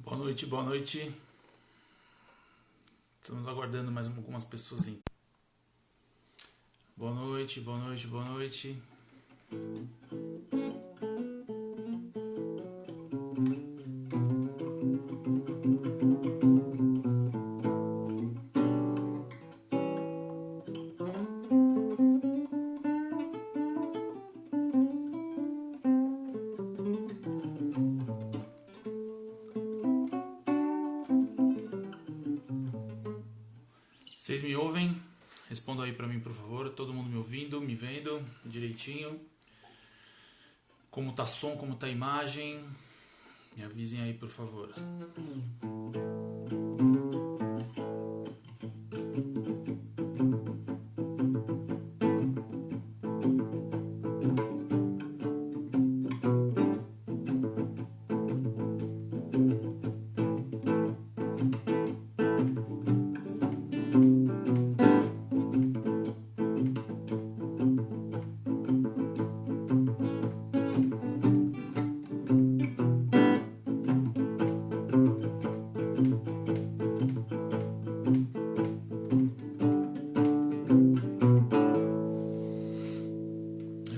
Boa noite, boa noite. Estamos aguardando mais algumas pessoas. Boa noite, boa noite, boa noite. Vocês me ouvem? Respondam aí pra mim, por favor. Todo mundo me ouvindo, me vendo direitinho? Como tá som, como tá imagem? Me avisem aí, por favor.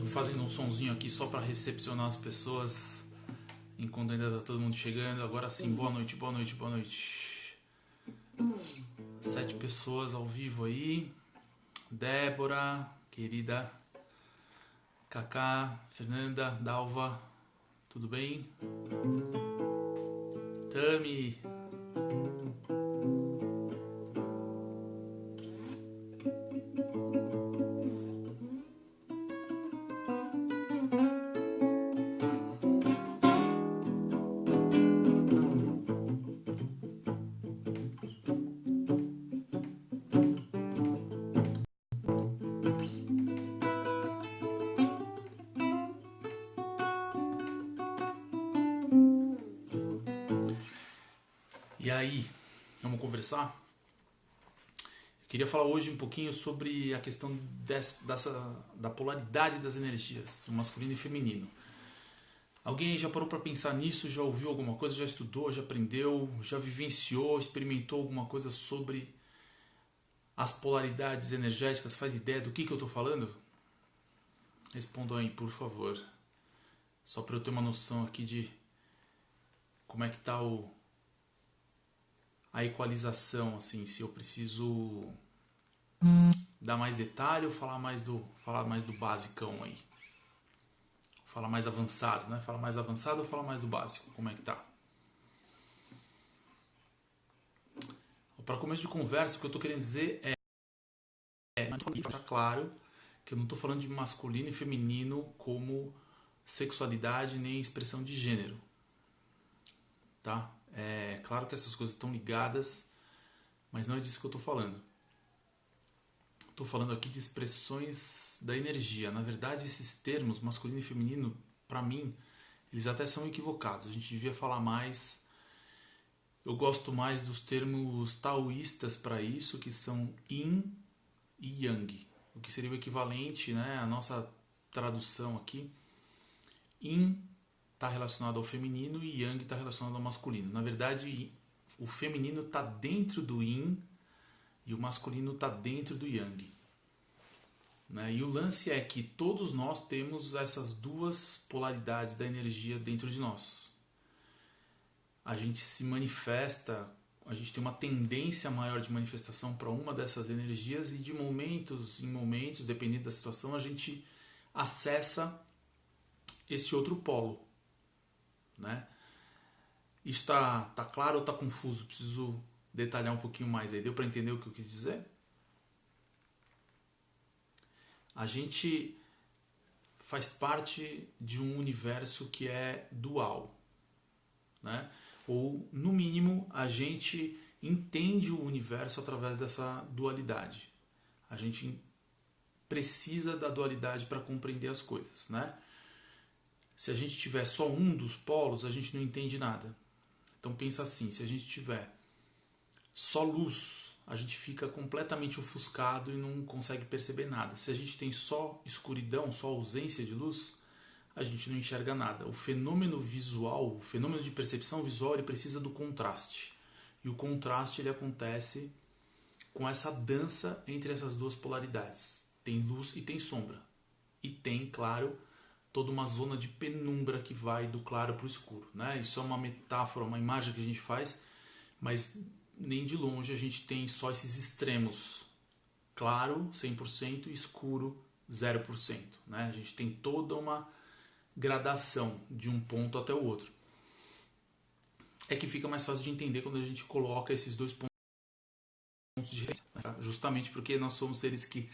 Fazendo um sonzinho aqui só para recepcionar as pessoas enquanto ainda tá todo mundo chegando. Agora sim, boa noite, boa noite, boa noite. 7 pessoas ao vivo aí. Débora, querida, Cacá, Fernanda, Dalva, tudo bem? Tami. E aí, vamos conversar? Eu queria falar hoje um pouquinho sobre a questão da polaridade das energias, o masculino e feminino. Alguém já parou para pensar nisso? Já ouviu alguma coisa? Já estudou? Já aprendeu? Já vivenciou? Experimentou alguma coisa sobre as polaridades energéticas? Faz ideia do que eu estou falando? Respondam aí, por favor. Só para eu ter uma noção aqui de como é que está a equalização, assim, se eu preciso dar mais detalhe ou falar mais do basicão aí. Falar mais avançado, né? Falar mais avançado ou falar mais do básico? Como é que tá? Para começo de conversa, o que eu tô querendo dizer tá claro que eu não tô falando de masculino e feminino como sexualidade nem expressão de gênero, tá? É claro que essas coisas estão ligadas, mas não é disso que eu tô falando. Estou falando aqui de expressões da energia. Na verdade, esses termos, masculino e feminino, para mim, eles até são equivocados. A gente devia falar mais. Eu gosto mais dos termos taoístas para isso, que são yin e yang. O que seria o equivalente, né? A nossa tradução aqui. Yin está relacionado ao feminino e yang está relacionado ao masculino. Na verdade, o feminino está dentro do yin e o masculino está dentro do yang. Né? E o lance é que todos nós temos essas duas polaridades da energia dentro de nós. A gente se manifesta, a gente tem uma tendência maior de manifestação para uma dessas energias e de momentos em momentos, dependendo da situação, a gente acessa esse outro polo. Né? Isso está claro ou está confuso? Preciso detalhar um pouquinho mais aí. Deu para entender o que eu quis dizer? A gente faz parte de um universo que é dual, né? Ou, no mínimo, a gente entende o universo através dessa dualidade. A gente precisa da dualidade para compreender as coisas, né? Se a gente tiver só um dos polos, a gente não entende nada. Então pensa assim, se a gente tiver só luz, a gente fica completamente ofuscado e não consegue perceber nada. Se a gente tem só escuridão, só ausência de luz, a gente não enxerga nada. O fenômeno visual, o fenômeno de percepção visual, ele precisa do contraste. E o contraste ele acontece com essa dança entre essas duas polaridades. Tem luz e tem sombra. E tem, claro, toda uma zona de penumbra que vai do claro para o escuro, né? Isso é uma metáfora, uma imagem que a gente faz, mas nem de longe a gente tem só esses extremos. Claro, 100%, e escuro, 0%. Né? A gente tem toda uma gradação de um ponto até o outro. É que fica mais fácil de entender quando a gente coloca esses dois pontos diferentes. Né? Justamente porque nós somos seres que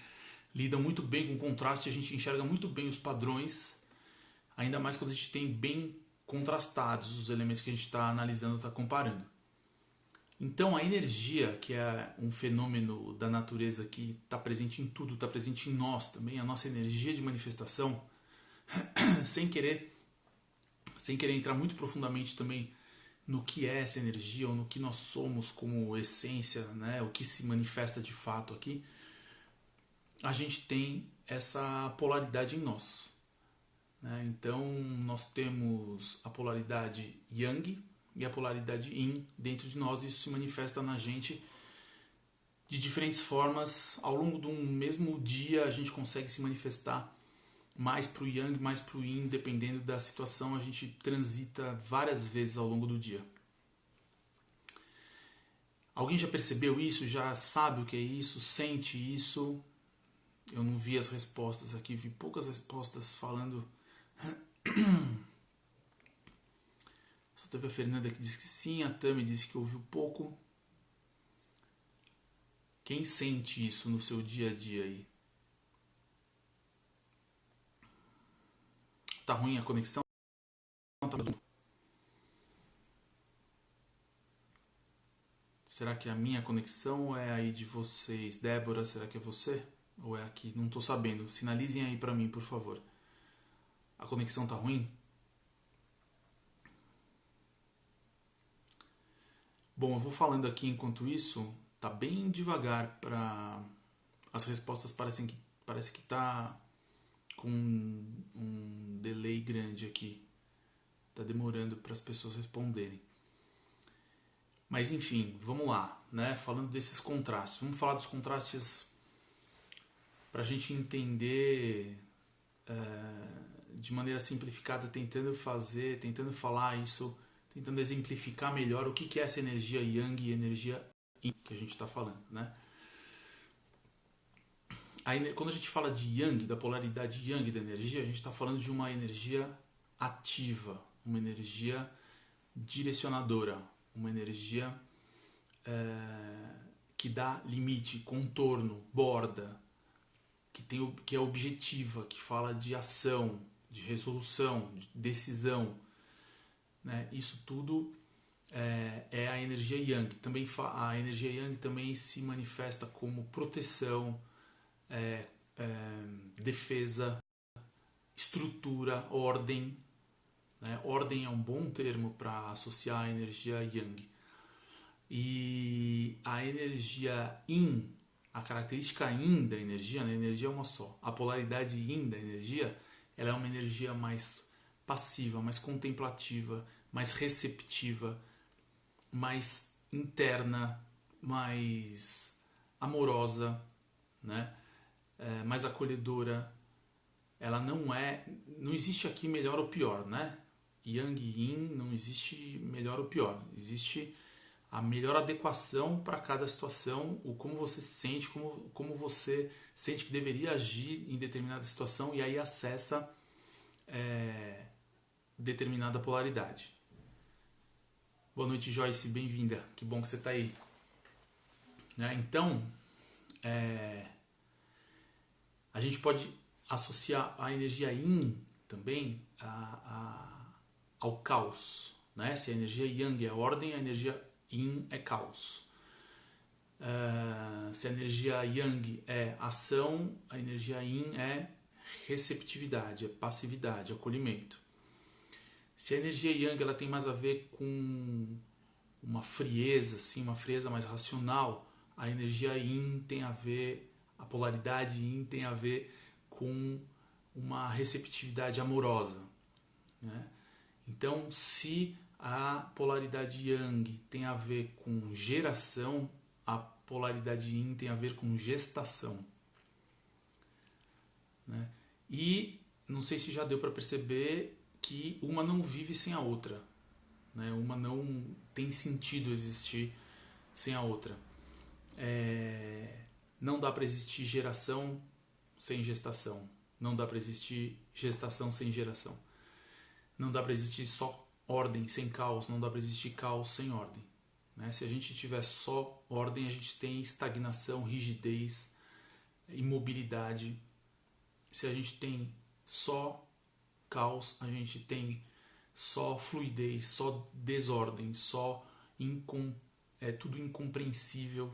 lidam muito bem com contraste, a gente enxerga muito bem os padrões, ainda mais quando a gente tem bem contrastados os elementos que a gente está analisando, está comparando. Então a energia, que é um fenômeno da natureza que está presente em tudo, está presente em nós também, a nossa energia de manifestação, sem querer entrar muito profundamente também no que é essa energia ou no que nós somos como essência, né, o que se manifesta de fato aqui, a gente tem essa polaridade em nós. Né? Então nós temos a polaridade Yang e a polaridade Yin dentro de nós. Isso se manifesta na gente de diferentes formas. Ao longo de um mesmo dia a gente consegue se manifestar mais para o Yang, mais para o Yin, dependendo da situação. A gente transita várias vezes ao longo do dia. Alguém já percebeu isso? Já sabe o que é isso? Sente isso? Eu não vi as respostas aqui, vi poucas respostas falando. Só teve a Fernanda que disse que sim, a Tami disse que ouviu pouco. Quem sente isso no seu dia a dia aí? Tá ruim a conexão? Será que é a minha conexão ou é aí de vocês? Débora, será que é você? Ou é aqui? Não tô sabendo. Sinalizem aí pra mim, por favor. A conexão tá ruim? Bom, eu vou falando aqui enquanto isso. Tá bem devagar para as respostas parece que tá com um delay grande aqui. Tá demorando para as pessoas responderem. Mas enfim, vamos lá, né? Falando desses contrastes. Vamos falar dos contrastes para a gente entender de maneira simplificada, tentando falar isso, tentando exemplificar melhor o que é essa energia Yang e energia Yin que a gente está falando, né? Aí, quando a gente fala de Yang, da polaridade Yang da energia, a gente está falando de uma energia ativa, uma energia direcionadora, uma energia que dá limite, contorno, borda, que é objetiva, que fala de ação, de resolução, de decisão. Né? Isso tudo é a energia Yang. Também a energia Yang também se manifesta como proteção, defesa, estrutura, ordem. Né? Ordem é um bom termo para associar a energia Yang. E a energia Yin, a característica Yin da energia, né? A energia é uma só. A polaridade Yin da energia, ela é uma energia mais passiva, mais contemplativa, mais receptiva, mais interna, mais amorosa, né? Mais acolhedora. Ela não existe aqui melhor ou pior, né? Yang e Yin não existe melhor ou pior. Existe a melhor adequação para cada situação, o como você se sente, como você sente que deveria agir em determinada situação e aí acessa determinada polaridade. Boa noite, Joyce, bem-vinda. Que bom que você está aí. Né? Então, a gente pode associar a energia Yin também ao caos. Né? Se a energia Yang é ordem, a energia Yin é caos. Se a energia Yang é ação, a energia Yin é receptividade, é passividade, acolhimento. Se a energia Yang ela tem mais a ver com uma frieza, assim, uma frieza mais racional, a energia Yin tem a ver, a polaridade Yin tem a ver com uma receptividade amorosa. né? Então, se a polaridade Yang tem a ver com geração, a polaridade Yin tem a ver com gestação, né? E não sei se já deu para perceber que uma não vive sem a outra, né? Uma não tem sentido existir sem a outra. Não dá para existir geração sem gestação. Não dá para existir gestação sem geração. Não dá para existir só ordem sem caos. Não dá para existir caos sem ordem, né? Se a gente tiver só ordem, a gente tem estagnação, rigidez, imobilidade. Se a gente tem só caos, a gente tem só fluidez, só desordem, só tudo incompreensível,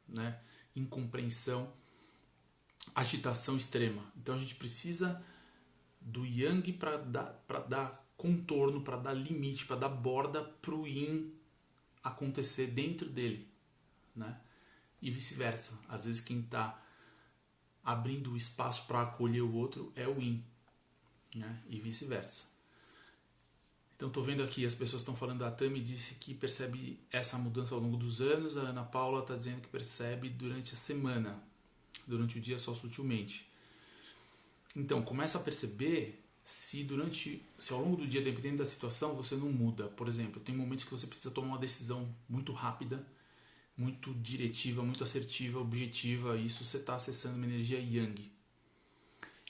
né? Incompreensão, agitação extrema. Então a gente precisa do Yang para dar contorno, para dar limite, para dar borda para o Yin acontecer dentro dele, né? E vice-versa. Às vezes quem está abrindo o espaço para acolher o outro é o Yin, né? E vice-versa. Então estou vendo aqui, as pessoas estão falando, a Tami disse que percebe essa mudança ao longo dos anos, a Ana Paula está dizendo que percebe durante a semana, durante o dia só sutilmente. Então começa a perceber se ao longo do dia, dependendo da situação, você não muda. Por exemplo, tem momentos que você precisa tomar uma decisão muito rápida, muito diretiva, muito assertiva, objetiva, e isso você está acessando uma energia Yang.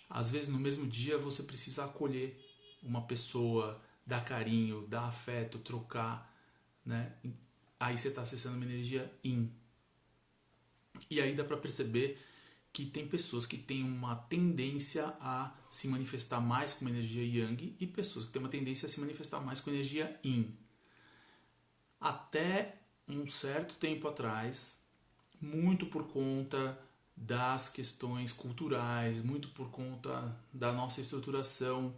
Às vezes no mesmo dia você precisa acolher uma pessoa, dar carinho, dar afeto, trocar, né? Aí você está acessando uma energia Yin. E aí dá para perceber que tem pessoas que têm uma tendência a se manifestar mais com uma energia Yang e pessoas que têm uma tendência a se manifestar mais com energia Yin. Até um certo tempo atrás, muito por conta das questões culturais, muito por conta da nossa estruturação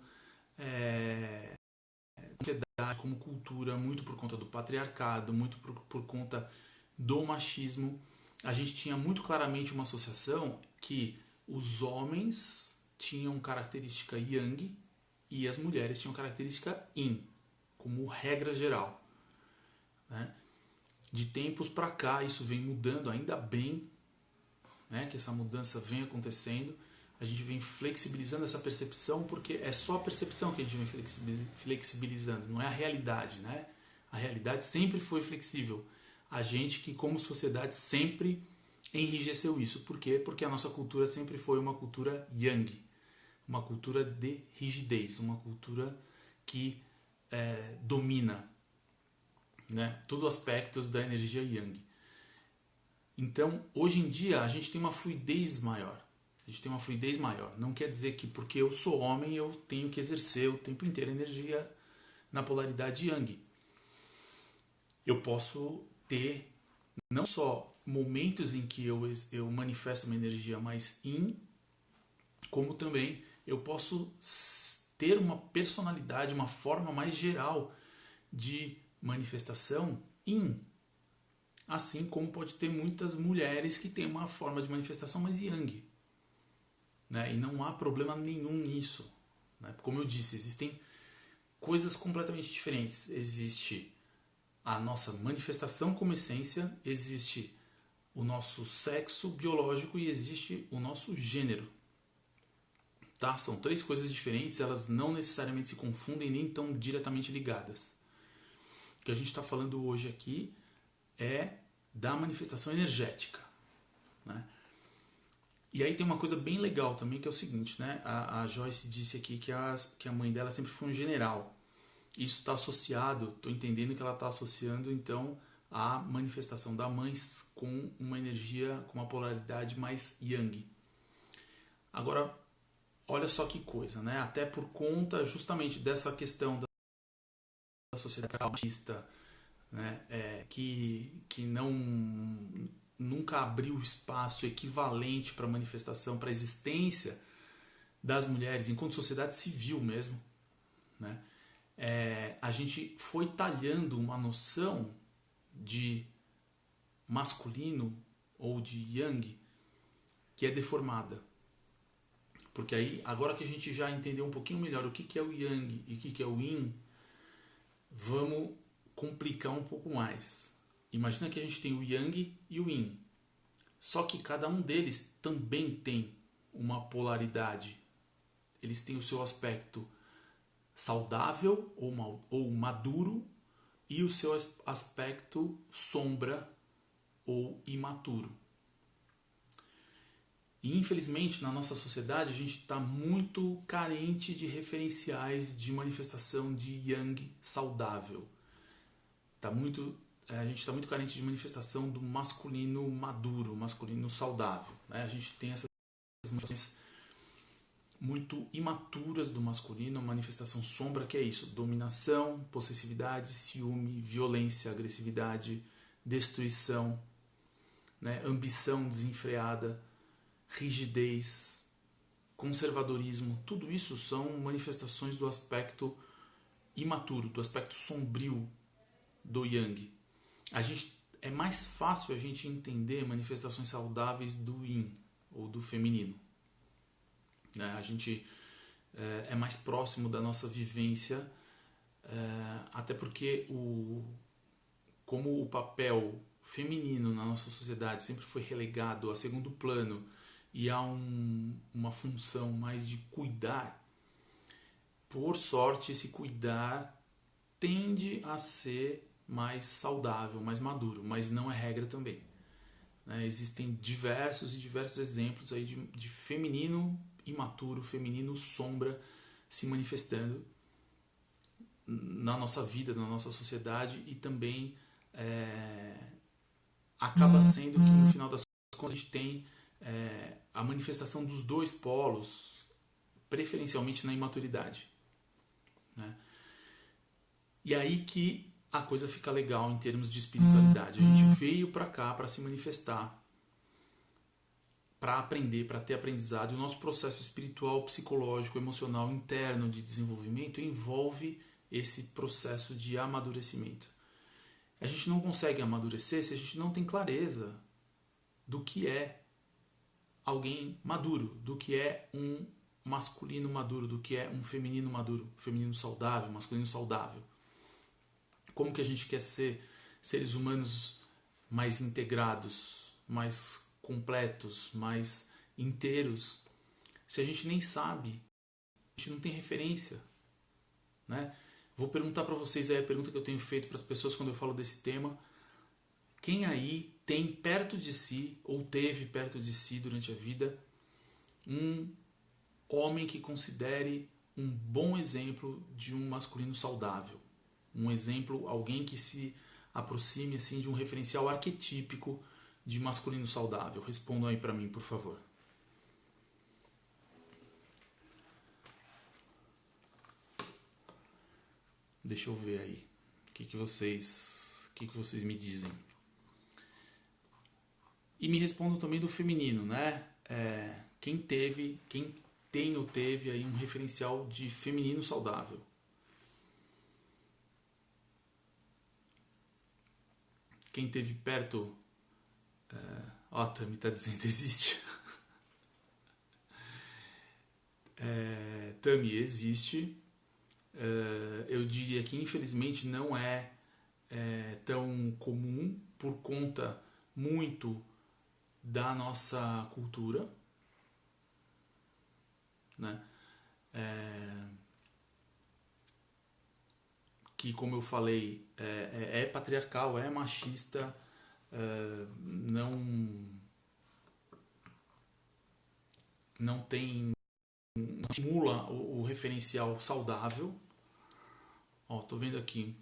como cultura, muito por conta do patriarcado, muito por conta do machismo, a gente tinha muito claramente uma associação que os homens tinham característica Yang e as mulheres tinham característica Yin, como regra geral, né? De tempos para cá isso vem mudando, ainda bem, né, que essa mudança vem acontecendo. A gente vem flexibilizando essa percepção, porque é só a percepção que a gente vem flexibilizando, não é a realidade, né? A realidade sempre foi flexível. A gente que, como sociedade, sempre enrijeceu isso. Por quê? Porque a nossa cultura sempre foi uma cultura Yang, uma cultura de rigidez, uma cultura que domina, né, todos os aspectos da energia Yang. Então, hoje em dia, a gente tem uma fluidez maior. A gente tem uma fluidez maior. Não quer dizer que porque eu sou homem eu tenho que exercer o tempo inteiro a energia na polaridade Yang. Eu posso ter não só momentos em que eu manifesto uma energia mais Yin, como também eu posso ter uma personalidade, uma forma mais geral de manifestação Yin. Assim como pode ter muitas mulheres que têm uma forma de manifestação mais Yang, né? E não há problema nenhum nisso, né? Como eu disse, existem coisas completamente diferentes. Existe a nossa manifestação como essência, existe o nosso sexo biológico e existe o nosso gênero. Tá? São três coisas diferentes, elas não necessariamente se confundem nem estão diretamente ligadas. O que a gente está falando hoje aqui é da manifestação energética, né? E aí tem uma coisa bem legal também, que é o seguinte, né? A Joyce disse aqui que a mãe dela sempre foi um general. Isso está associado, estou entendendo que ela está associando então a manifestação da mãe com uma energia, com uma polaridade mais Yang. Agora, olha só que coisa, né? Até por conta justamente dessa questão da sociedade machista, né? Que nunca abriu espaço equivalente para a manifestação, para a existência das mulheres enquanto sociedade civil mesmo, né? A gente foi talhando uma noção de masculino ou de Yang que é deformada. Porque aí, agora que a gente já entendeu um pouquinho melhor o que é o Yang e o que é o Yin, vamos complicar um pouco mais. Imagina que a gente tem o Yang e o Yin. Só que cada um deles também tem uma polaridade. Eles têm o seu aspecto saudável ou maduro e o seu aspecto sombra ou imaturo. E infelizmente na nossa sociedade a gente está muito carente de referenciais de manifestação de Yang saudável. A gente está muito carente de manifestação do masculino maduro, masculino saudável. Né? A gente tem essas manifestações muito imaturas do masculino, a manifestação sombra, que é isso: dominação, possessividade, ciúme, violência, agressividade, destruição, né? Ambição desenfreada, rigidez, conservadorismo. Tudo isso são manifestações do aspecto imaturo, do aspecto sombrio do Yang. É mais fácil a gente entender manifestações saudáveis do Yin ou do feminino. A gente é mais próximo da nossa vivência, até porque como o papel feminino na nossa sociedade sempre foi relegado a segundo plano e há uma função mais de cuidar, por sorte esse cuidar tende a ser mais saudável, mais maduro, mas não é regra também. Existem diversos exemplos aí de feminino imaturo, feminino sombra se manifestando na nossa vida, na nossa sociedade, e também acaba sendo que no final das contas a gente tem a manifestação dos dois polos, preferencialmente na imaturidade. Né? E aí que a coisa fica legal em termos de espiritualidade. A gente veio para cá para se manifestar, para aprender, para ter aprendizado. E o nosso processo espiritual, psicológico, emocional, interno de desenvolvimento envolve esse processo de amadurecimento. A gente não consegue amadurecer se a gente não tem clareza do que é alguém maduro, do que é um masculino maduro, do que é um feminino maduro, feminino saudável, masculino saudável. Como que a gente quer ser seres humanos mais integrados, mais completos, mais inteiros, se a gente nem sabe, a gente não tem referência, né? Vou perguntar para vocês aí a pergunta que eu tenho feito para as pessoas quando eu falo desse tema: quem aí tem perto de si ou teve perto de si durante a vida um homem que considere um bom exemplo de um masculino saudável? Um exemplo, alguém que se aproxime assim de um referencial arquetípico de masculino saudável. Respondam aí para mim, por favor. Deixa eu ver aí. O que vocês me dizem? E me respondam também do feminino, né? Quem tem ou teve aí um referencial de feminino saudável? Quem teve perto... Ó, Tami tá dizendo, existe. Tami, existe. Eu diria que infelizmente não é tão comum por conta muito da nossa cultura, né? Que, como eu falei, é patriarcal, é machista, não estimula o referencial saudável. Ó, tô vendo aqui.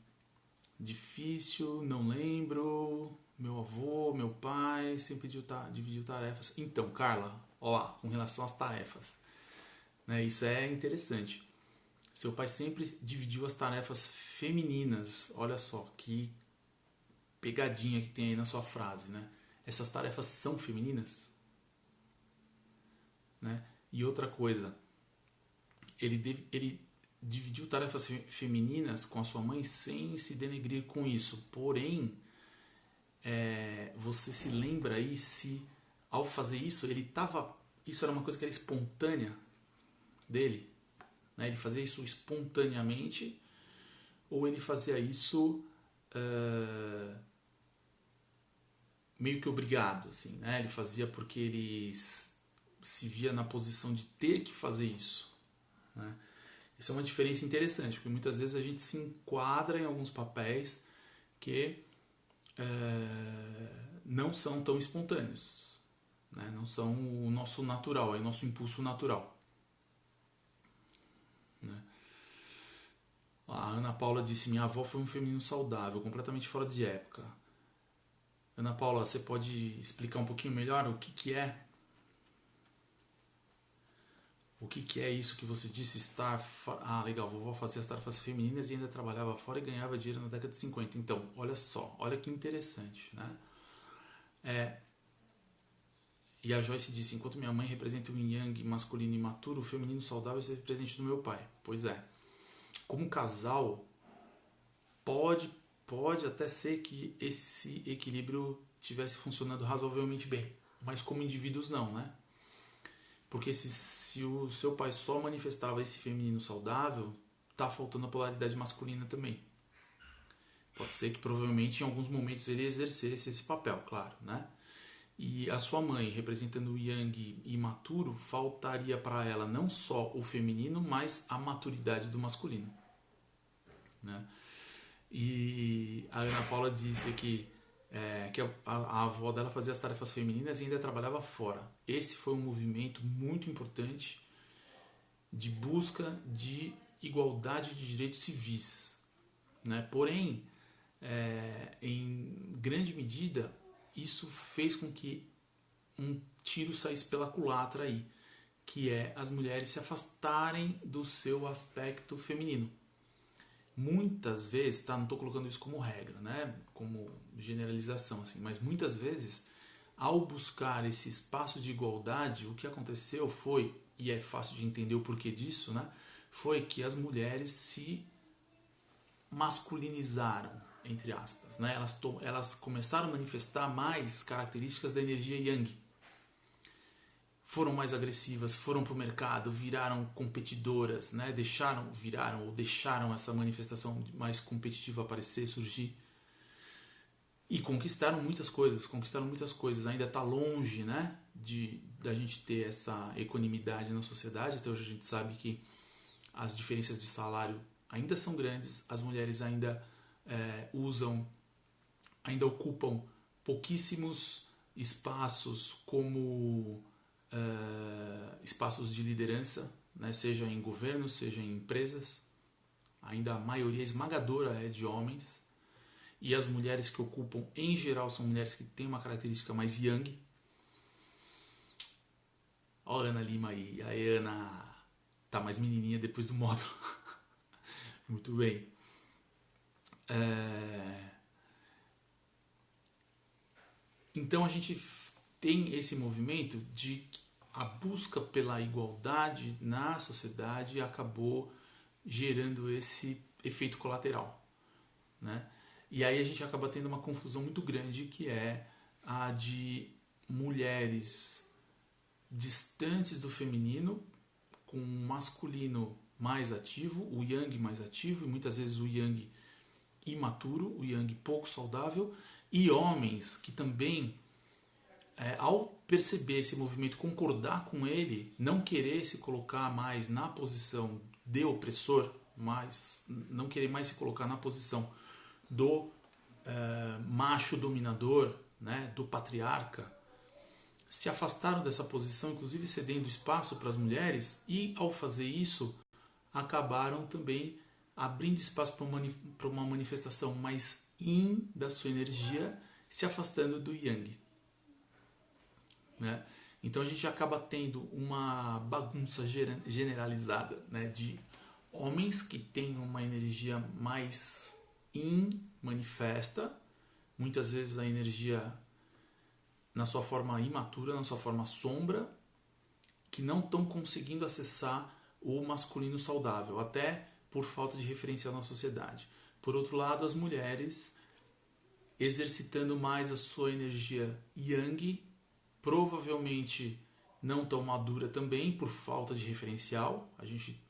Difícil, não lembro. Meu avô, meu pai sempre dividiu tarefas. Então, Carla, ó lá, com relação às tarefas, né, isso é interessante. Seu pai sempre dividiu as tarefas femininas. Olha só que pegadinha que tem aí na sua frase, né? Essas tarefas são femininas, né? E outra coisa, ele dividiu tarefas femininas com a sua mãe sem se denegrir com isso. Porém, você se lembra aí se ao fazer isso isso era uma coisa que era espontânea? dele, né? Ele fazia isso espontaneamente ou ele fazia isso meio que obrigado, assim, né? Ele fazia porque ele se via na posição de ter que fazer isso, né? Isso é uma diferença interessante, porque muitas vezes a gente se enquadra em alguns papéis que não são tão espontâneos, né? Não são o nosso natural, é o nosso impulso natural, né? A Ana Paula disse: minha avó foi um feminino saudável, completamente fora de época. Ana Paula, você pode explicar um pouquinho melhor o que é? O que é isso que você disse estar... Ah, legal, vovó fazia as tarefas femininas e ainda trabalhava fora e ganhava dinheiro na década de 50. Então, olha só, olha que interessante, né? E a Joyce disse: enquanto minha mãe representa o yang masculino imaturo, o feminino saudável é presente do meu pai. Pois é. Como casal, pode até ser que esse equilíbrio estivesse funcionando razoavelmente bem, mas como indivíduos não, né? Porque se o seu pai só manifestava esse feminino saudável, tá faltando a polaridade masculina também. Pode ser que provavelmente em alguns momentos ele exercesse esse papel, claro, né? E a sua mãe, representando o yang imaturo, faltaria para ela não só o feminino, mas a maturidade do masculino, né? E a Ana Paula disse aqui que a avó dela fazia as tarefas femininas e ainda trabalhava fora. Esse foi um movimento muito importante de busca de igualdade de direitos civis, né? Porém, em grande medida, isso fez com que um tiro saísse pela culatra aí, que é as mulheres se afastarem do seu aspecto feminino. Muitas vezes, tá, não estou colocando isso como regra, né, como generalização, assim, mas muitas vezes, ao buscar esse espaço de igualdade, o que aconteceu foi, e é fácil de entender o porquê disso, né, foi que as mulheres se masculinizaram, entre aspas, né, elas começaram a manifestar mais características da energia yang. Foram mais agressivas, foram para o mercado, viraram competidoras, né? Deixaram essa manifestação mais competitiva aparecer, surgir. E conquistaram muitas coisas. Ainda está longe, né, da gente ter essa equanimidade na sociedade. Até hoje a gente sabe que as diferenças de salário ainda são grandes, as mulheres ainda ainda ocupam pouquíssimos espaços como espaços de liderança, né, seja em governos, seja em empresas. Ainda a maioria esmagadora é de homens. E as mulheres que ocupam, em geral, são mulheres que têm uma característica mais yang. Ó a Ana Lima aí. A Ana tá mais menininha depois do módulo. Muito bem. Então a gente tem esse movimento de a busca pela igualdade na sociedade acabou gerando esse efeito colateral, né? E aí a gente acaba tendo uma confusão muito grande, que é a de mulheres distantes do feminino, com um masculino mais ativo, o yang mais ativo, e muitas vezes o yang imaturo, o yang pouco saudável, e homens que também, ao perceber esse movimento, concordar com ele, não querer se colocar mais na posição de opressor, mas não querer mais se colocar na posição do macho dominador, né, do patriarca, se afastaram dessa posição, inclusive cedendo espaço para as mulheres, e ao fazer isso acabaram também abrindo espaço para uma manifestação mais yin da sua energia, se afastando do yang, né? Então a gente acaba tendo uma bagunça generalizada, né, de homens que têm uma energia mais yin manifesta, muitas vezes a energia na sua forma imatura, na sua forma sombra, que não estão conseguindo acessar o masculino saudável, até por falta de referencial na sociedade. Por outro lado, as mulheres exercitando mais a sua energia yang, provavelmente não tão madura também por falta de referencial. A gente,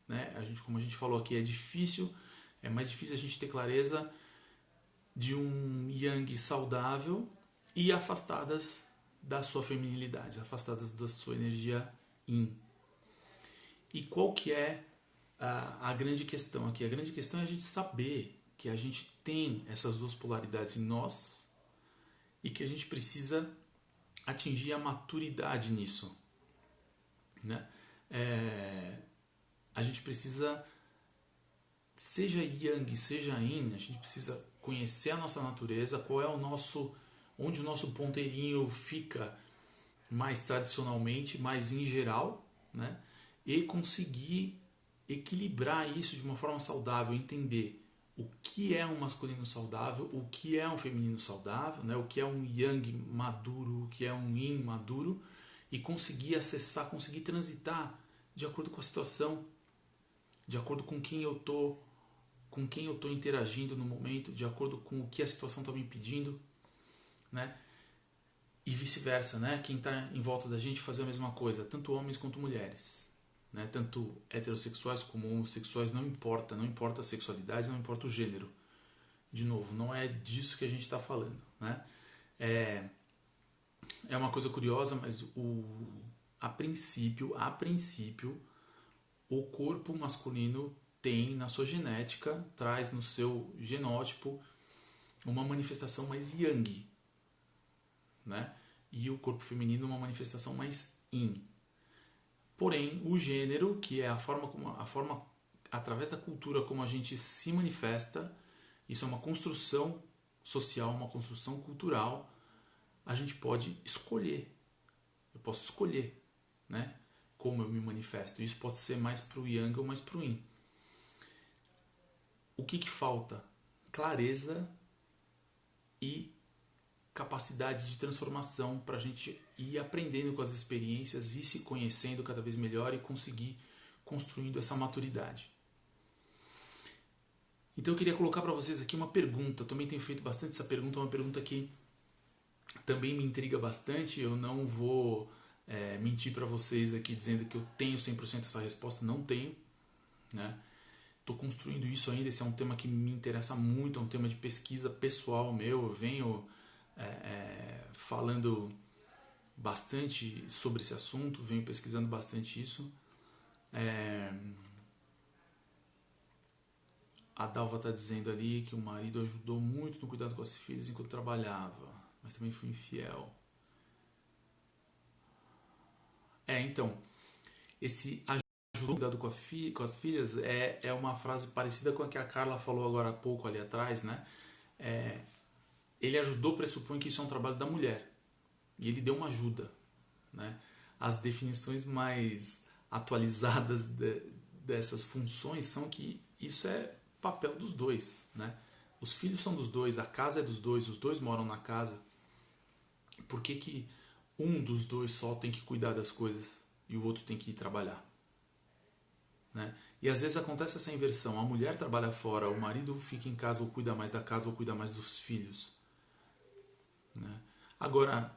como a gente falou aqui, é mais difícil a gente ter clareza de um yang saudável e afastadas da sua feminilidade, afastadas da sua energia yin. E qual que é a grande questão aqui? A grande questão é a gente saber que a gente tem essas duas polaridades em nós e que a gente precisa atingir a maturidade nisso, né? A gente precisa, seja yang, seja yin, a gente precisa conhecer a nossa natureza, qual é o nosso, onde o nosso ponteirinho fica mais tradicionalmente, mais em geral, né? E conseguir equilibrar isso de uma forma saudável, entender o que é um masculino saudável, o que é um feminino saudável, né? O que é um yang maduro, o que é um yin maduro, e conseguir acessar, conseguir transitar de acordo com a situação, de acordo com quem eu tô interagindo no momento, de acordo com o que a situação está me pedindo, né? E vice-versa, né? Quem está em volta da gente fazer a mesma coisa, tanto homens quanto mulheres, né? Tanto heterossexuais como homossexuais, não importa a sexualidade, não importa o gênero. De novo, não é disso que a gente está falando, né? É uma coisa curiosa, mas a princípio, o corpo masculino tem na sua genética, traz no seu genótipo uma manifestação mais yang, né? E o corpo feminino uma manifestação mais yin. Porém, o gênero, que é a forma através da cultura como a gente se manifesta, isso é uma construção social, uma construção cultural, a gente pode escolher. Eu posso escolher, né? Como eu me manifesto. Isso pode ser mais pro yang ou mais pro yin. O que falta? Clareza e capacidade de transformação para a gente ir aprendendo com as experiências e se conhecendo cada vez melhor e conseguir construindo essa maturidade. Então eu queria colocar para vocês aqui uma pergunta. Eu também tenho feito bastante essa pergunta, uma pergunta que também me intriga bastante. Eu não vou mentir para vocês aqui dizendo que eu tenho 100% essa resposta, não tenho, né? Estou construindo isso ainda, esse é um tema que me interessa muito, é um tema de pesquisa pessoal meu, eu venho falando bastante sobre esse assunto, venho pesquisando bastante isso. A Dalva está dizendo ali que o marido ajudou muito no cuidado com as filhas enquanto trabalhava, mas também foi infiel. Então, esse ajudou no cuidado com as filhas é uma frase parecida com a que a Carla falou agora há pouco ali atrás, né? Ele ajudou, pressupõe que isso é um trabalho da mulher. E ele deu uma ajuda, né? As definições mais atualizadas dessas funções são que isso é papel dos dois, né? Os filhos são dos dois, a casa é dos dois, os dois moram na casa. Por que um dos dois só tem que cuidar das coisas e o outro tem que ir trabalhar, né? E às vezes acontece essa inversão, a mulher trabalha fora, o marido fica em casa ou cuida mais da casa ou cuida mais dos filhos, né? Agora,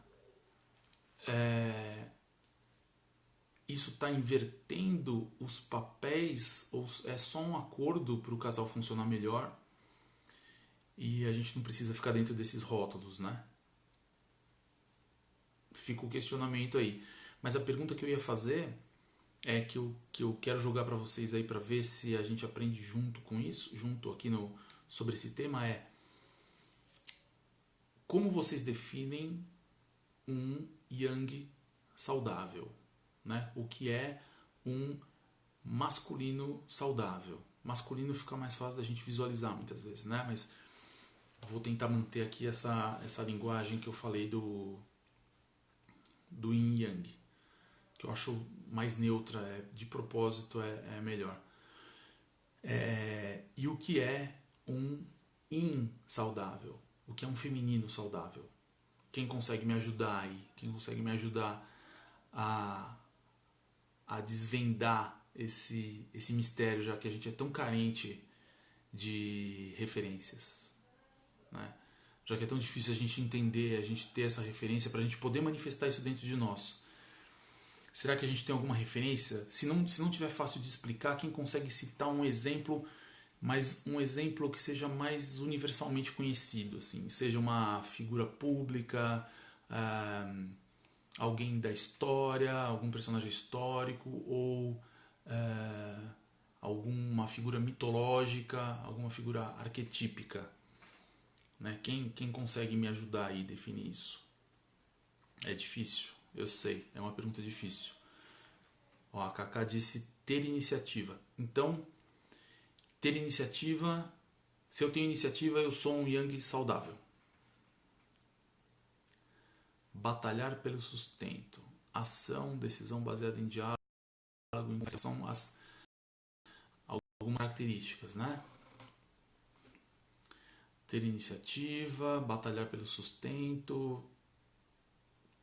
isso está invertendo os papéis ou é só um acordo para o casal funcionar melhor e a gente não precisa ficar dentro desses rótulos, né? Fica o questionamento aí. Mas a pergunta que eu ia fazer é que eu quero jogar para vocês aí para ver se a gente aprende junto com isso, junto aqui sobre esse tema é: como vocês definem um yang saudável, né? O que é um masculino saudável? Masculino fica mais fácil da gente visualizar muitas vezes, né? Mas vou tentar manter aqui essa linguagem que eu falei do yin yang, que eu acho mais neutra, de propósito é melhor. E o que é um yin saudável? O que é um feminino saudável? Quem consegue me ajudar aí? Quem consegue me ajudar a desvendar esse mistério, já que a gente é tão carente de referências, né? Já que é tão difícil a gente entender, a gente ter essa referência para a gente poder manifestar isso dentro de nós. Será que a gente tem alguma referência? Se não tiver fácil de explicar, quem consegue citar um exemplo, mas um exemplo que seja mais universalmente conhecido, assim, seja uma figura pública, alguém da história, algum personagem histórico ou alguma figura mitológica, alguma figura arquetípica, né? Quem consegue me ajudar aí a definir isso? É difícil, eu sei, é uma pergunta difícil. Ó, a Kaká disse ter iniciativa. Então, ter iniciativa, se eu tenho iniciativa, eu sou um Yang saudável. Batalhar pelo sustento. Ação, decisão baseada em diálogo, são algumas características, né? Ter iniciativa, batalhar pelo sustento,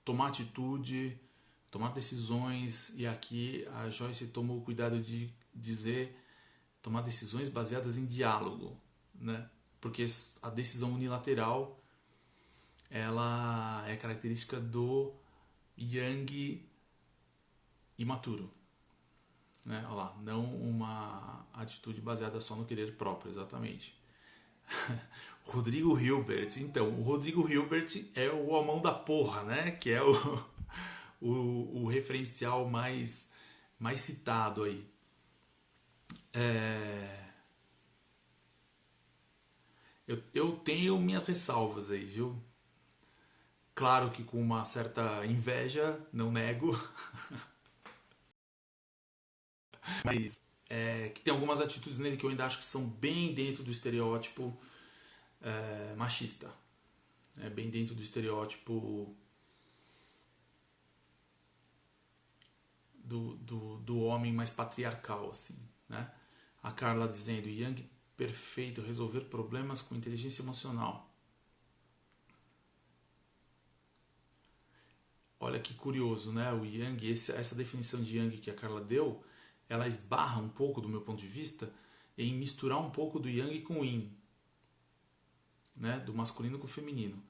tomar atitude, tomar decisões, e aqui a Joyce tomou o cuidado de dizer tomar decisões baseadas em diálogo, né? Porque a decisão unilateral ela é característica do Yang imaturo, né? Olha lá, não uma atitude baseada só no querer próprio, exatamente. Rodrigo Hilbert, então, o Rodrigo Hilbert é o homão da porra, né? Que é o referencial mais citado aí. Eu tenho minhas ressalvas aí, viu? Claro que com uma certa inveja, não nego, mas que tem algumas atitudes nele que eu ainda acho que são bem dentro do estereótipo machista. Bem dentro do estereótipo do homem mais patriarcal, assim, né? A Carla dizendo, Yang perfeito, resolver problemas com inteligência emocional. Olha que curioso, né? O Yang, essa definição de Yang que a Carla deu, ela esbarra um pouco, do meu ponto de vista, em misturar um pouco do Yang com o Yin, né? Do masculino com o feminino.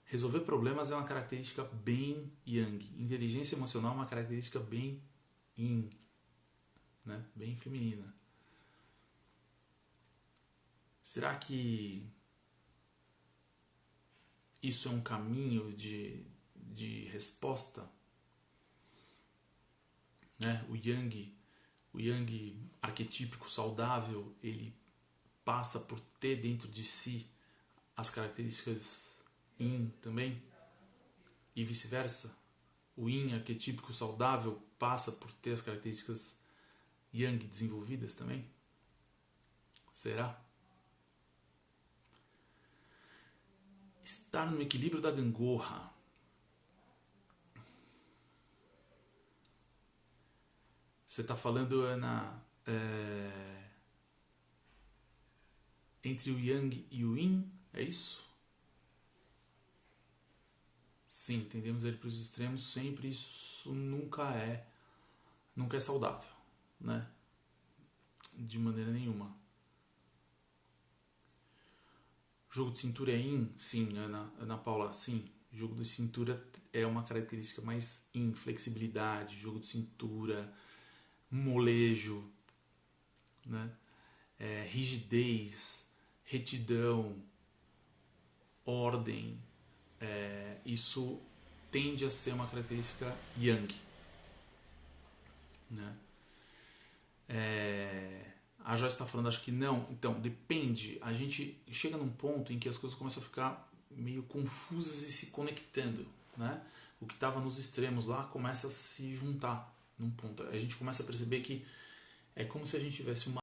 Resolver problemas é uma característica bem Yang. Inteligência emocional é uma característica bem Yin, né? Bem feminina. Será que isso é um caminho de resposta? Né? O Yang arquetípico saudável, ele passa por ter dentro de si as características Yin também, e vice-versa. O Yin arquetípico saudável passa por ter as características Yang desenvolvidas também? Será? Estar no equilíbrio da gangorra. Você está falando, Ana, entre o Yang e o Yin? É isso? Sim, tendemos a ir para os extremos sempre. Isso nunca é saudável, né? De maneira nenhuma. Jogo de cintura é Yin? Sim, Ana Paula, sim. Jogo de cintura é uma característica mais Yin, flexibilidade, jogo de cintura, molejo, né? Rigidez, retidão, ordem. Isso tende a ser uma característica Yang, né? A Joyce está falando, acho que não. Então, depende. A gente chega num ponto em que as coisas começam a ficar meio confusas e se conectando, né? O que estava nos extremos lá começa a se juntar num ponto. A gente começa a perceber que é como se a gente tivesse uma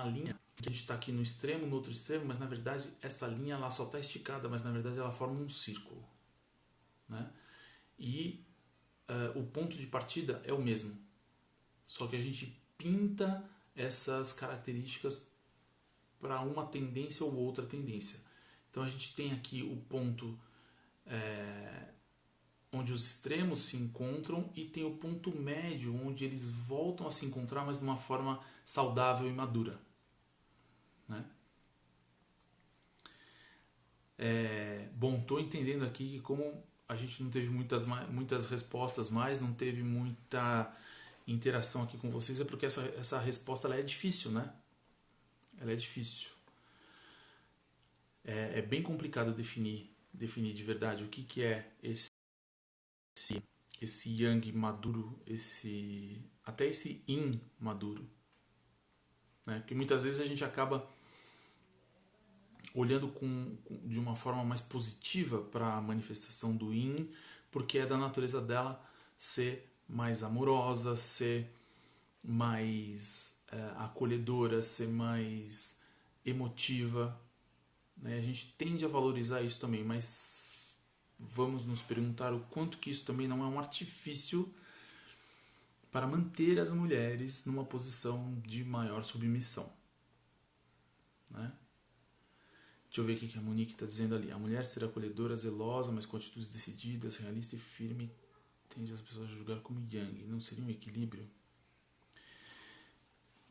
linha, que a gente está aqui no extremo, no outro extremo, mas na verdade essa linha ela só está esticada, mas na verdade ela forma um círculo, né? E o ponto de partida é o mesmo, só que a gente pinta essas características para uma tendência ou outra tendência. Então a gente tem aqui o ponto onde os extremos se encontram e tem o ponto médio onde eles voltam a se encontrar, mas de uma forma saudável e madura, né? Bom, estou entendendo aqui que como a gente não teve muitas respostas mais, não teve muita interação aqui com vocês, é porque essa resposta ela é difícil, né? Ela é difícil. É bem complicado definir de verdade o que é esse yang maduro, até esse yin maduro, né? Porque muitas vezes a gente acaba olhando de uma forma mais positiva para a manifestação do yin, porque é da natureza dela ser mais amorosa, ser mais acolhedora, ser mais emotiva, né? A gente tende a valorizar isso também, mas vamos nos perguntar o quanto que isso também não é um artifício para manter as mulheres numa posição de maior submissão, né? Deixa eu ver o que a Monique está dizendo ali. A mulher será acolhedora, zelosa, mas com atitudes decididas, realista e firme, tende as pessoas a julgar como yang. Não seria um equilíbrio?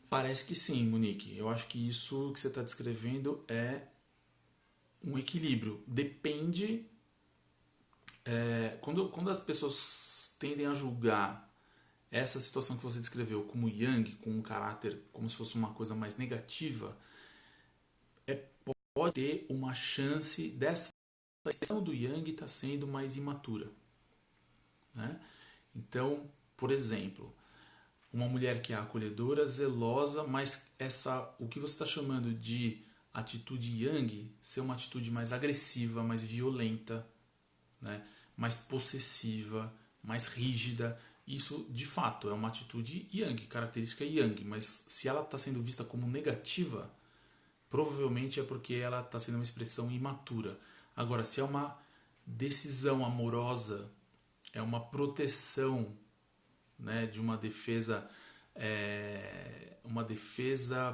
Parece que sim, Monique. Eu acho que isso que você está descrevendo é um equilíbrio. Depende... Quando as pessoas tendem a julgar essa situação que você descreveu como yang, com um caráter como se fosse uma coisa mais negativa, pode ter uma chance dessa questão do yang estar sendo mais imatura, né? Então, por exemplo, uma mulher que é acolhedora, zelosa, mas o que você está chamando de atitude yang ser uma atitude mais agressiva, mais violenta, né? Mais possessiva, mais rígida. Isso, de fato, é uma atitude yang, característica yang, mas se ela está sendo vista como negativa, provavelmente é porque ela está sendo uma expressão imatura. Agora, se é uma decisão amorosa, é uma proteção, né, de uma defesa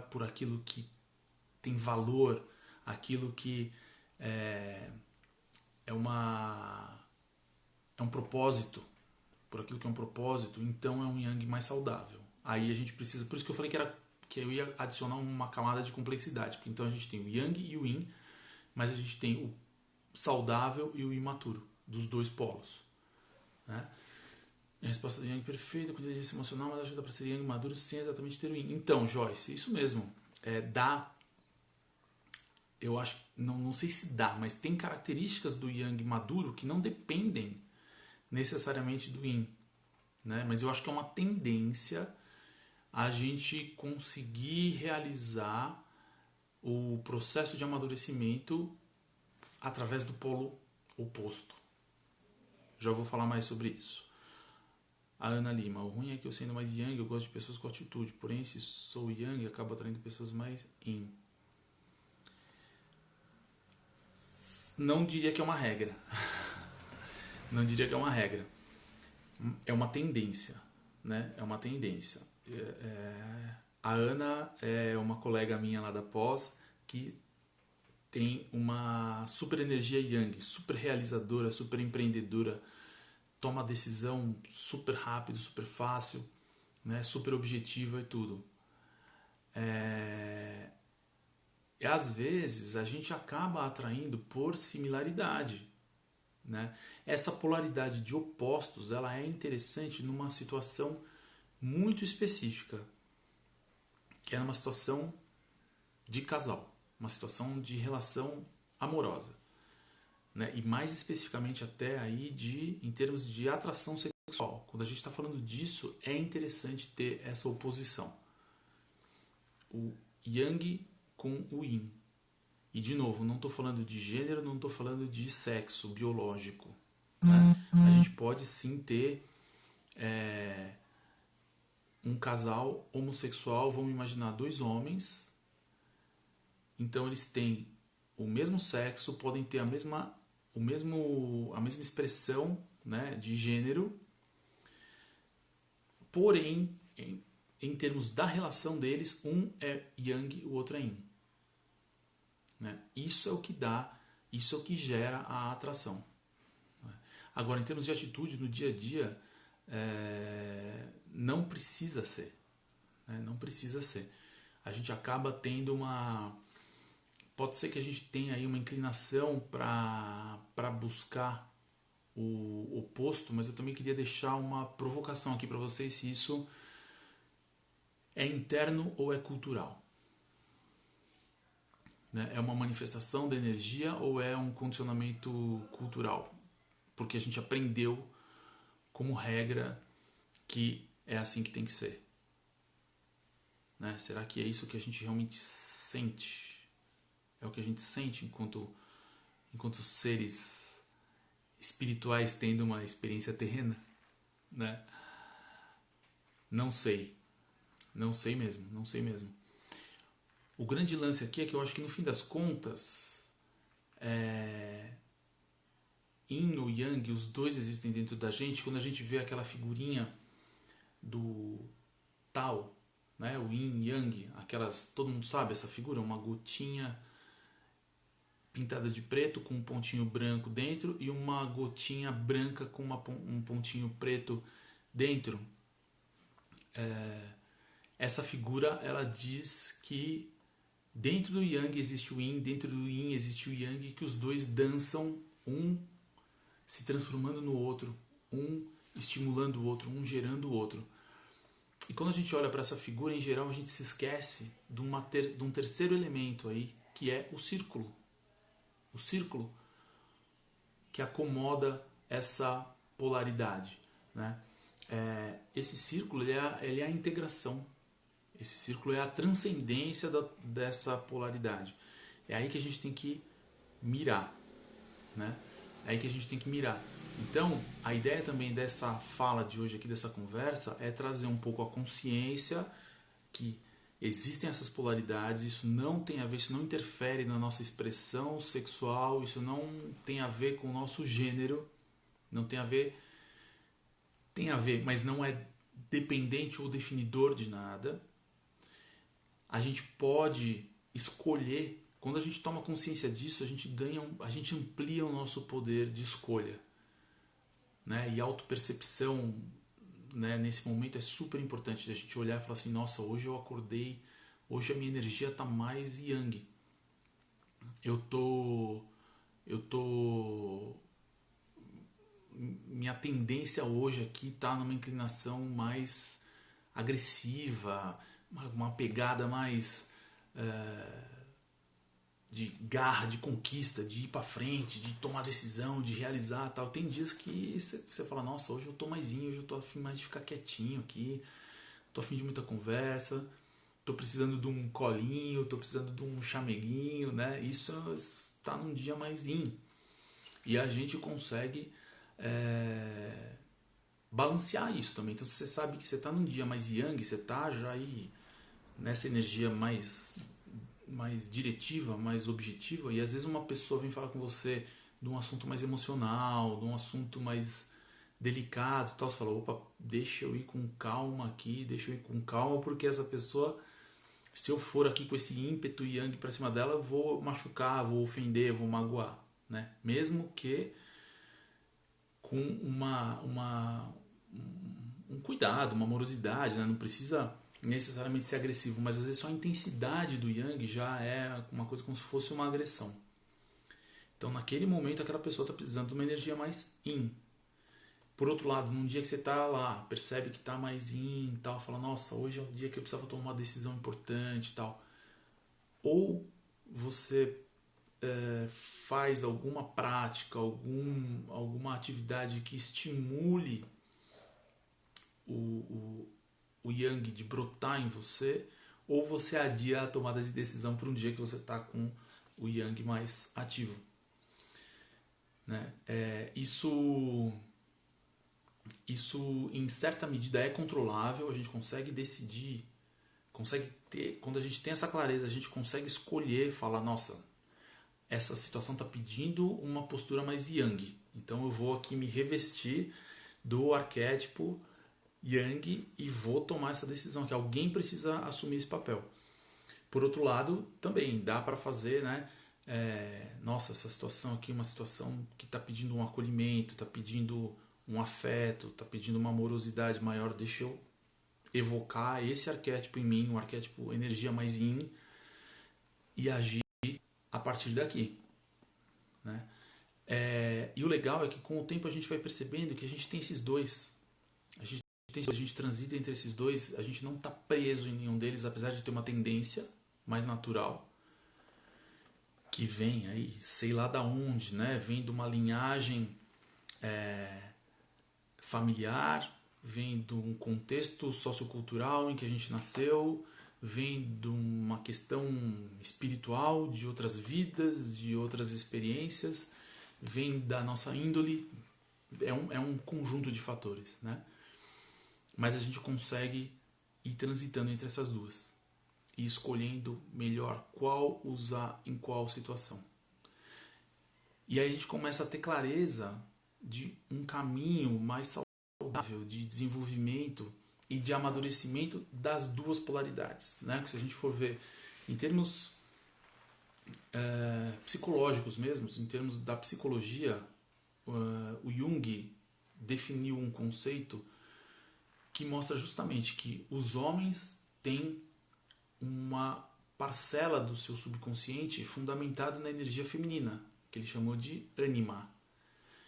por aquilo que tem valor, aquilo que é um propósito, por aquilo que é um propósito, então é um yang mais saudável. Aí a gente precisa, por isso que eu falei que eu ia adicionar uma camada de complexidade, porque então a gente tem o yang e o yin, mas a gente tem o saudável e o imaturo, dos dois polos, né? A resposta do yang perfeita, com inteligência emocional, mas ajuda para ser yang maduro sem exatamente ter o yin. Então, Joyce, isso mesmo. Eu acho, não sei se dá, mas tem características do yang maduro que não dependem necessariamente do yin, né? Mas eu acho que é uma tendência a gente conseguir realizar o processo de amadurecimento através do polo oposto. Já vou falar mais sobre isso. A Ana Lima, o ruim é que eu sendo mais yang, eu gosto de pessoas com atitude, porém se sou yang, acabo atraindo pessoas mais yin. Não diria que é uma regra. Não diria que é uma regra. É uma tendência, né? É uma tendência. A Ana é uma colega minha lá da pós que tem uma super energia yang, super realizadora, super empreendedora, toma decisão super rápido, super fácil, né? Super objetiva e tudo. E às vezes a gente acaba atraindo por similaridade, né? Essa polaridade de opostos ela é interessante numa situação muito específica, que é uma situação de casal, uma situação de relação amorosa, né? E mais especificamente até aí em termos de atração sexual. Quando a gente está falando disso, é interessante ter essa oposição. O yang com o yin. E de novo, não estou falando de gênero, não estou falando de sexo biológico, né? A gente pode sim ter um casal homossexual, vamos imaginar dois homens, então eles têm o mesmo sexo, podem ter a mesma expressão, né, de gênero, porém, em termos da relação deles, um é yang, o outro é yin, né? Isso é o que gera a atração. Agora, em termos de atitude no dia a dia, não precisa ser, né? Não precisa ser. A gente acaba tendo pode ser que a gente tenha aí uma inclinação para buscar o oposto, mas eu também queria deixar uma provocação aqui para vocês se isso é interno ou é cultural. Né? É uma manifestação da energia ou é um condicionamento cultural? Porque a gente aprendeu como regra que é assim que tem que ser. Né? Será que é isso que a gente realmente sente? É o que a gente sente enquanto seres espirituais tendo uma experiência terrena? Né? Não sei. Não sei mesmo. O grande lance aqui é que eu acho que no fim das contas, Yin ou Yang, os dois existem dentro da gente. Quando a gente vê aquela figurinha do Tao, né, o Yin Yang, todo mundo sabe essa figura, uma gotinha pintada de preto com um pontinho branco dentro e uma gotinha branca com um pontinho preto dentro. Essa figura, ela diz que dentro do Yang existe o Yin, dentro do Yin existe o Yang, que os dois dançam, um se transformando no outro, um estimulando o outro, um gerando o outro. E quando a gente olha para essa figura, em geral, a gente se esquece de um terceiro elemento aí, que é o círculo. O círculo que acomoda essa polaridade. Né? Esse círculo ele é a integração. Esse círculo é a transcendência dessa polaridade. É aí que a gente tem que mirar. Né? É aí que a gente tem que mirar. Então, a ideia também dessa fala de hoje aqui, dessa conversa, é trazer um pouco a consciência que existem essas polaridades, isso não tem a ver, isso não interfere na nossa expressão sexual, isso não tem a ver com o nosso gênero, não tem a ver, mas não é dependente ou definidor de nada. A gente pode escolher, quando a gente toma consciência disso, a gente amplia o nosso poder de escolha. Né? E autopercepção, né, nesse momento é super importante a gente olhar e falar assim, nossa, hoje eu acordei, hoje a minha energia está mais yang. Minha tendência hoje aqui está numa inclinação mais agressiva, uma pegada mais de garra, de conquista, de ir para frente, de tomar decisão, de realizar tal. Tem dias que você fala, nossa, hoje eu tô mais hoje eu tô afim mais de ficar quietinho aqui, tô afim de muita conversa, tô precisando de um colinho, tô precisando de um chameguinho, né? Isso está num dia mais yin. E a gente consegue balancear isso também. Então, se você sabe que você está num dia mais yang, você está já aí nessa energia mais diretiva, mais objetiva, e às vezes uma pessoa vem falar com você de um assunto mais emocional, de um assunto mais delicado, tal, você fala, opa, deixa eu ir com calma aqui, porque essa pessoa, se eu for aqui com esse ímpeto yang para cima dela, eu vou machucar, vou ofender, vou magoar, né? Mesmo que com um cuidado, uma amorosidade, né? Não precisa necessariamente ser agressivo, mas às vezes só a intensidade do yang já é uma coisa como se fosse uma agressão. Então, naquele momento, aquela pessoa está precisando de uma energia mais yin. Por outro lado, num dia que você está lá, percebe que está mais yin, tal, fala, nossa, hoje é um dia que eu precisava tomar uma decisão importante, tal. Ou você faz alguma prática, alguma atividade que estimule o yang de brotar em você, ou você adia a tomada de decisão para um dia que você está com o yang mais ativo. Né? Isso em certa medida é controlável, a gente consegue decidir, quando a gente tem essa clareza, a gente consegue escolher, falar, nossa, essa situação está pedindo uma postura mais yang, então eu vou aqui me revestir do arquétipo yang e vou tomar essa decisão, que alguém precisa assumir esse papel. Por outro lado, também dá para fazer, né? Nossa, essa situação aqui é uma situação que está pedindo um acolhimento, está pedindo um afeto, está pedindo uma amorosidade maior, deixa eu evocar esse arquétipo em mim, um arquétipo energia mais yin, e agir a partir daqui. Né? E o legal é que com o tempo a gente vai percebendo que a gente tem esses dois. A gente transita entre esses dois, a gente não está preso em nenhum deles, apesar de ter uma tendência mais natural, que vem aí, sei lá da onde, né? Vem de uma linhagem familiar, vem de um contexto sociocultural em que a gente nasceu, vem de uma questão espiritual, de outras vidas, de outras experiências, vem da nossa índole, é um conjunto de fatores, né? Mas a gente consegue ir transitando entre essas duas e escolhendo melhor qual usar em qual situação. E aí a gente começa a ter clareza de um caminho mais saudável de desenvolvimento e de amadurecimento das duas polaridades, né? Que se a gente for ver em termos psicológicos mesmos, em termos da psicologia, o Jung definiu um conceito que mostra justamente que os homens têm uma parcela do seu subconsciente fundamentada na energia feminina, que ele chamou de ânima.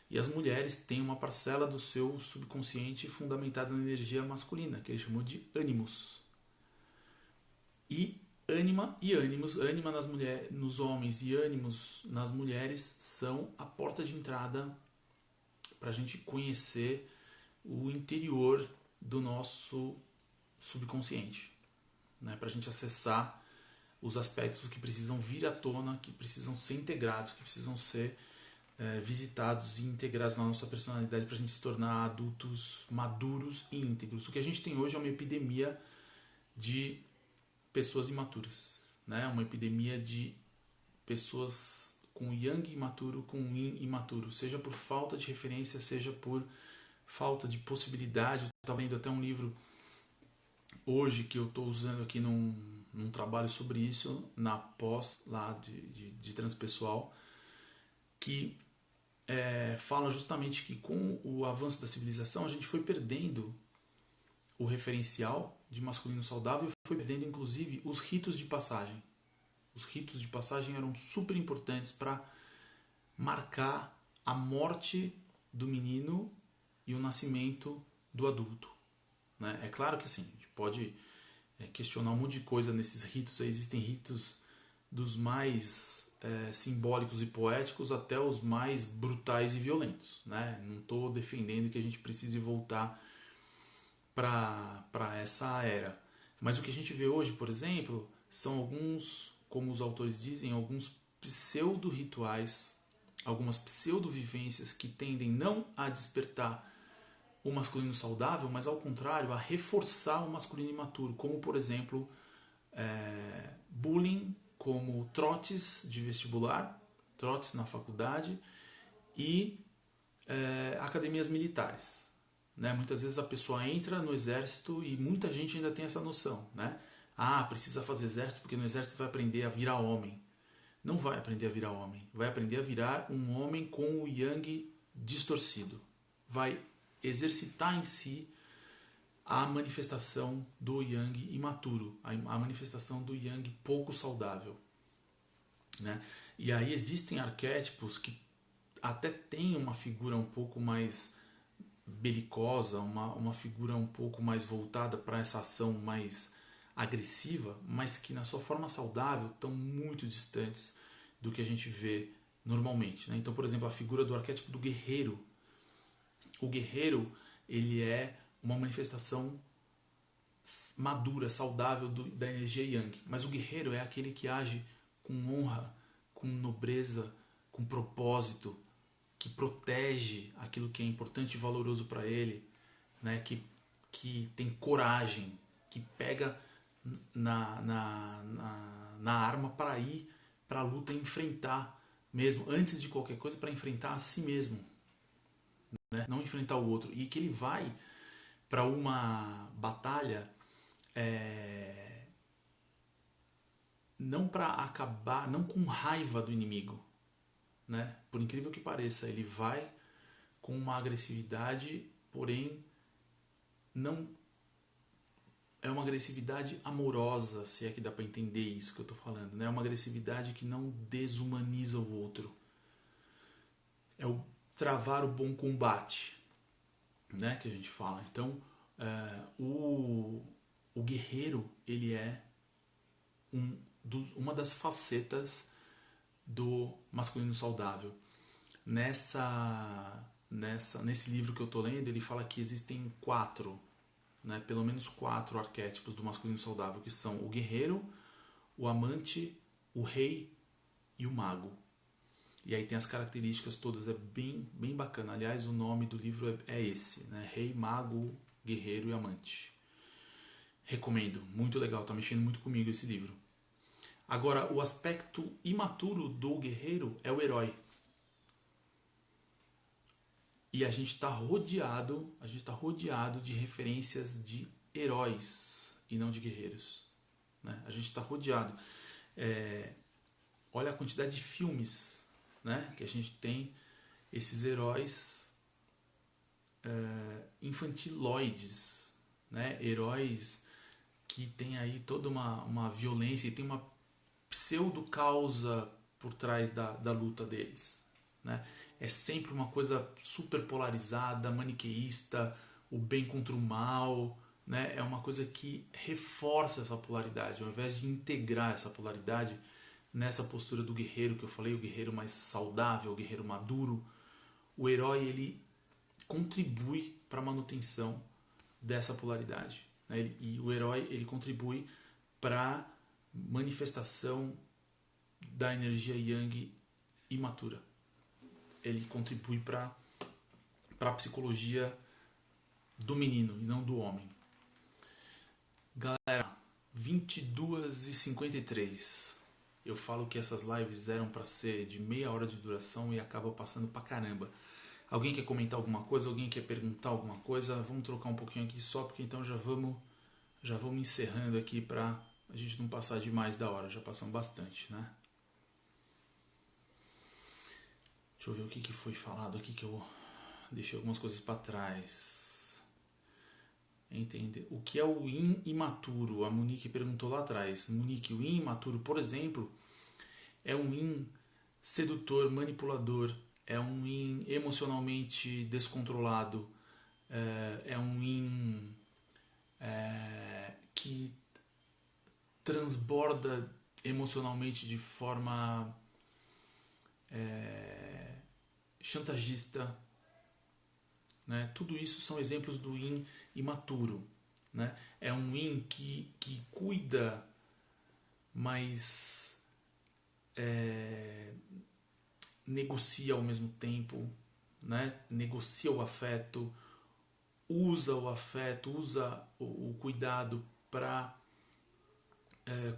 E as mulheres têm uma parcela do seu subconsciente fundamentada na energia masculina, que ele chamou de ânimos. E ânima e ânimos, ânima nos homens e ânimos nas mulheres, são a porta de entrada para a gente conhecer o interior do nosso subconsciente, né? Para a gente acessar os aspectos que precisam vir à tona, que precisam ser integrados, que precisam ser visitados e integrados na nossa personalidade para a gente se tornar adultos maduros e íntegros. O que a gente tem hoje é uma epidemia de pessoas imaturas, né? Uma epidemia de pessoas com yang imaturo, com yin imaturo, seja por falta de referência, seja por falta de possibilidade. Eu estava lendo até um livro hoje que eu estou usando aqui num trabalho sobre isso, na pós lá de transpessoal, que fala justamente que com o avanço da civilização a gente foi perdendo o referencial de masculino saudável e foi perdendo inclusive os ritos de passagem. Os ritos de passagem eram super importantes para marcar a morte do menino e o nascimento do adulto, né? É claro que assim, a gente pode questionar um monte de coisa nesses ritos. Existem ritos dos mais simbólicos e poéticos até os mais brutais e violentos, né? Não estou defendendo que a gente precise voltar para essa era. Mas o que a gente vê hoje, por exemplo, são alguns, como os autores dizem, alguns pseudo-rituais, algumas pseudo-vivências que tendem não a despertar o masculino saudável, mas ao contrário, a reforçar o masculino imaturo, como por exemplo bullying, como trotes de vestibular, trotes na faculdade e academias militares, né? Muitas vezes a pessoa entra no exército e muita gente ainda tem essa noção, né? Precisa fazer exército porque no exército vai aprender a virar homem. Não vai aprender a virar homem, vai aprender a virar um homem com o yang distorcido. Vai exercitar em si a manifestação do yang imaturo, a manifestação do yang pouco saudável, né? E aí existem arquétipos que até têm uma figura um pouco mais belicosa, uma figura um pouco mais voltada para essa ação mais agressiva, mas que na sua forma saudável estão muito distantes do que a gente vê normalmente, né? Então, por exemplo, a figura do arquétipo do guerreiro. O guerreiro, ele é uma manifestação madura, saudável da energia yang. Mas o guerreiro é aquele que age com honra, com nobreza, com propósito, que protege aquilo que é importante e valoroso para ele, né? Que tem coragem, que pega na arma para ir para a luta e enfrentar mesmo, antes de qualquer coisa, para enfrentar a si mesmo, né? Não enfrentar o outro. E que ele vai para uma batalha não para acabar, não com raiva do inimigo, né? Por incrível que pareça, ele vai com uma agressividade, porém não é uma agressividade amorosa, se é que dá para entender isso que eu estou falando, né? É uma agressividade que não desumaniza o outro. É o travar o bom combate, né, que a gente fala. Então, o guerreiro, ele é uma das facetas do masculino saudável. Nesse livro que eu estou lendo, ele fala que existem 4, né, pelo menos 4 arquétipos do masculino saudável, que são o guerreiro, o amante, o rei e o mago. E aí tem as características todas, é bem, bem bacana. Aliás, o nome do livro é esse, né? Rei, mago, guerreiro e amante. Recomendo, muito legal, tá mexendo muito comigo esse livro. Agora, o aspecto imaturo do guerreiro é o herói. E a gente está rodeado de referências de heróis e não de guerreiros, né? A gente está rodeado. Olha a quantidade de filmes, né, que a gente tem esses heróis infantiloides, né, heróis que tem aí toda uma violência e tem uma pseudo causa por trás da luta deles, né? É sempre uma coisa super polarizada, maniqueísta, o bem contra o mal, né? É uma coisa que reforça essa polaridade, ao invés de integrar essa polaridade nessa postura do guerreiro que eu falei, o guerreiro mais saudável, o guerreiro maduro. O herói, ele contribui para a manutenção dessa polaridade, né? E o herói, ele contribui para a manifestação da energia yang imatura. Ele contribui para a psicologia do menino e não do homem. Galera, 22h53. Eu falo que essas lives eram para ser de meia hora de duração e acaba passando pra caramba. Alguém quer comentar alguma coisa? Alguém quer perguntar alguma coisa? Vamos trocar um pouquinho aqui só, porque então já vamos encerrando aqui pra a gente não passar demais da hora. Já passamos bastante, né? Deixa eu ver o que foi falado aqui, que eu deixei algumas coisas para trás. Entende? O que é o yin imaturo? A Monique perguntou lá atrás. Monique, o yin imaturo, por exemplo, é um yin sedutor, manipulador, é um yin emocionalmente descontrolado, é um yin que transborda emocionalmente de forma chantagista, né? Tudo isso são exemplos do yin imaturo, né? É um yin que cuida, mas negocia ao mesmo tempo, né? Negocia o afeto, usa o afeto, usa o cuidado para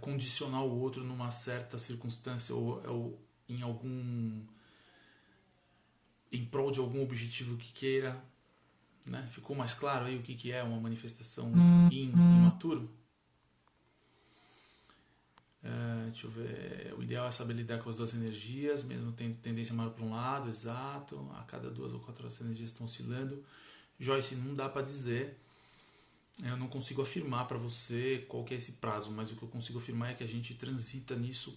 condicionar o outro numa certa circunstância ou em prol de algum objetivo que queira, né? Ficou mais claro aí o que é uma manifestação imaturo? Deixa eu ver. O ideal é saber lidar com as duas energias, mesmo tendo tendência maior para um lado, exato. A cada 2 ou 4 horas as energias estão oscilando. Joyce, não dá para dizer. Eu não consigo afirmar para você qual que é esse prazo, mas o que eu consigo afirmar é que a gente transita nisso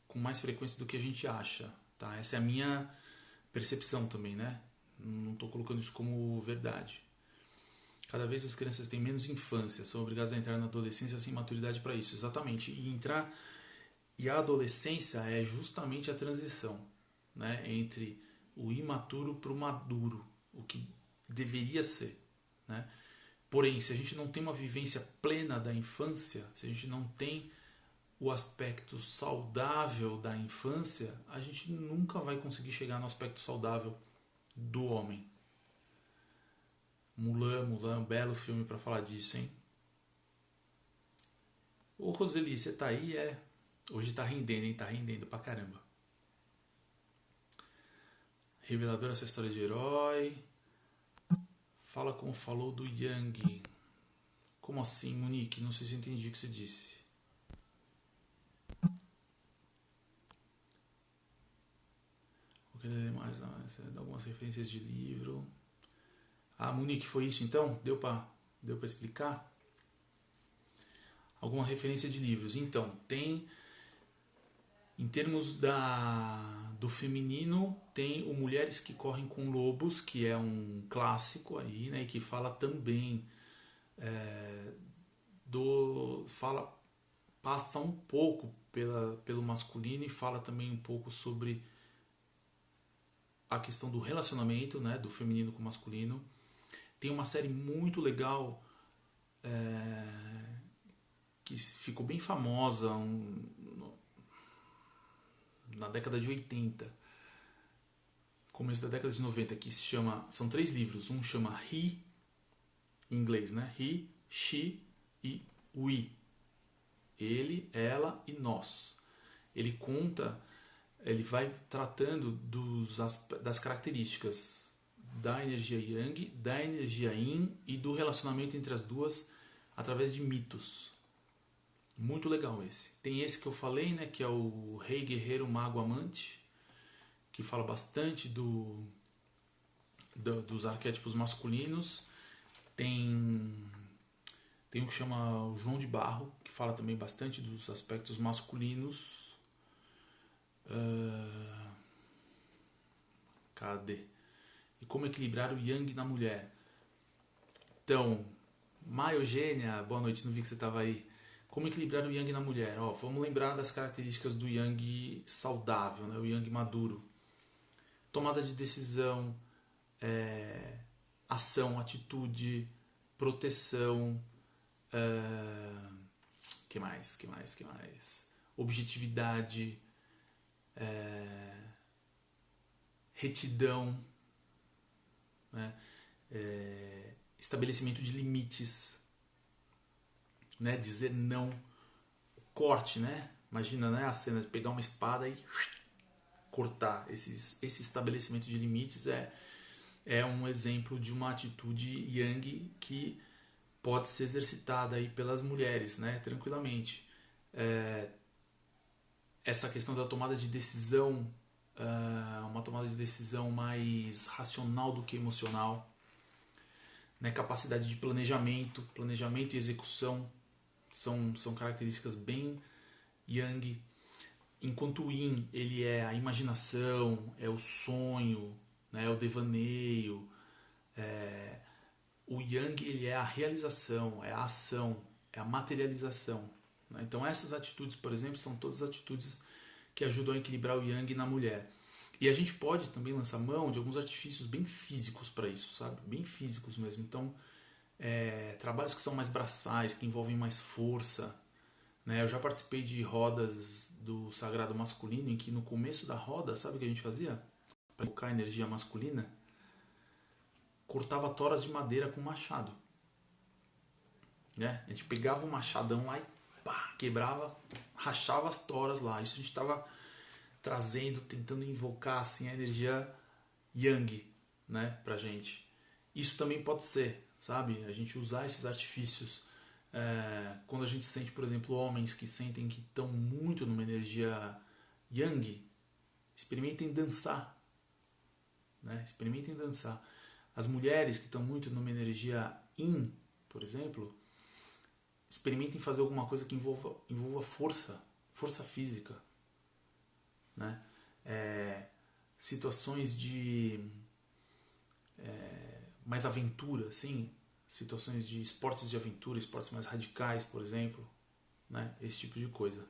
com mais frequência do que a gente acha, tá? Essa é a minha percepção também, né? Não estou colocando isso como verdade. Cada vez as crianças têm menos infância, são obrigadas a entrar na adolescência sem maturidade para isso, exatamente. E a adolescência é justamente a transição, né, entre o imaturo para o maduro, o que deveria ser, né? Porém, se a gente não tem uma vivência plena da infância, se a gente não tem o aspecto saudável da infância, a gente nunca vai conseguir chegar no aspecto saudável do homem. Mulan, belo filme para falar disso, hein? Ô Roseli, você tá aí? Hoje tá rendendo, hein? Tá rendendo pra caramba. Revelador essa história de herói. Fala como falou do Yang. Como assim, Monique? Não sei se eu entendi o que você disse. Vou querer ler mais, dar algumas referências de livro. Ah, Monique, foi isso então? Deu pra explicar? Alguma referência de livros? Então, tem Em termos do feminino, tem o Mulheres que Correm com Lobos, que é um clássico aí, né, e que fala também passa um pouco pelo masculino e fala também um pouco sobre a questão do relacionamento, né, do feminino com o masculino. Tem uma série muito legal que ficou bem famosa na década de 80, começo da década de 90, que se chama, são 3 livros, um chama He, em inglês, né? He, She e We. Ele, ela e nós. Ele vai tratando das características da energia Yang, da energia Yin e do relacionamento entre as duas através de mitos. Muito legal esse. Tem esse que eu falei, né, que é o Rei Guerreiro Mago Amante, que fala bastante dos arquétipos masculinos. Tem um que chama o João de Barro, que fala também bastante dos aspectos masculinos. Cadê? E como equilibrar o Yang na mulher. Então, Maia Eugênia, boa noite, não vi que você estava aí. Como equilibrar o Yang na mulher? Vamos lembrar das características do Yang saudável, né? O Yang maduro. Tomada de decisão, ação, atitude, proteção, que mais? Objetividade, retidão, né? Estabelecimento de limites, né? Dizer não, corte, né? Imagina, né, a cena de pegar uma espada e cortar. Esse estabelecimento de limites é um exemplo de uma atitude Yang que pode ser exercitada aí pelas mulheres, né, tranquilamente. Essa questão da tomada de decisão, uma tomada de decisão mais racional do que emocional, né, capacidade de planejamento e execução são características bem Yang. Enquanto o Yin, ele é a imaginação, é o sonho, né, é o devaneio. O Yang, ele é a realização, é a ação, é a materialização. Né? Então essas atitudes, por exemplo, são todas atitudes que ajudam a equilibrar o Yang na mulher. E a gente pode também lançar mão de alguns artifícios bem físicos para isso, sabe? Bem físicos mesmo. Então, trabalhos que são mais braçais, que envolvem mais força. Né? Eu já participei de rodas do Sagrado Masculino, em que no começo da roda, sabe o que a gente fazia? Para invocar a energia masculina? Cortava toras de madeira com machado. Né? A gente pegava um machadão lá e pá, quebrava, rachava as toras lá. Isso a gente estava trazendo, tentando invocar assim, a energia Yang, né, pra gente. Isso também pode ser, sabe? A gente usar esses artifícios quando a gente sente, por exemplo, homens que sentem que estão muito numa energia Yang, experimentem dançar. Né? Experimentem dançar. As mulheres que estão muito numa energia Yin, por exemplo, experimentem fazer alguma coisa que envolva força física. Né? Situações de mais aventura, assim, situações de esportes de aventura, esportes mais radicais, por exemplo, né? Esse tipo de coisa.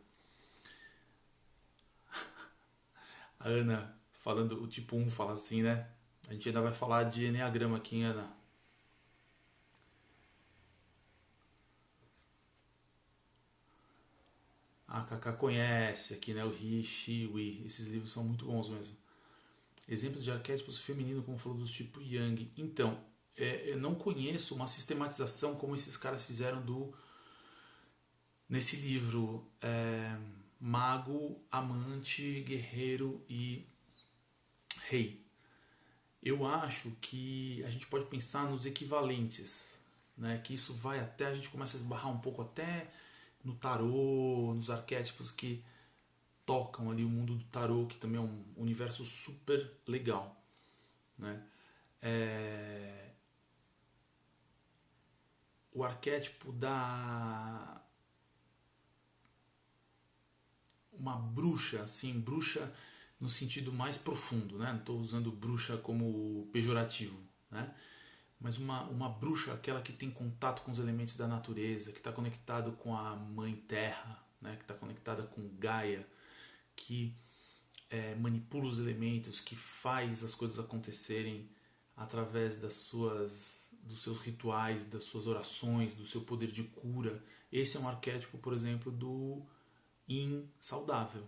A Ana falando, o tipo 1 fala assim, né? A gente ainda vai falar de Enneagrama aqui, hein, Ana? A Kaká conhece aqui, né? O Ri, Shi, Wi. Esses livros são muito bons mesmo. Exemplos de arquétipos femininos, como falou, dos tipo Yang. Então, eu não conheço uma sistematização como esses caras fizeram nesse livro Mago, Amante, Guerreiro e Rei. Eu acho que a gente pode pensar nos equivalentes, né? Que isso vai até, a gente começa a esbarrar um pouco até no tarô, nos arquétipos que tocam ali o mundo do tarô, que também é um universo super legal, né? O arquétipo uma bruxa, assim, bruxa no sentido mais profundo, né? Não estou usando bruxa como pejorativo, né? Mas uma bruxa, aquela que tem contato com os elementos da natureza, que está conectado com a Mãe Terra, né? Que está conectada com Gaia, que manipula os elementos, que faz as coisas acontecerem através dos seus rituais, das suas orações, do seu poder de cura. Esse é um arquétipo, por exemplo, do Yin saudável,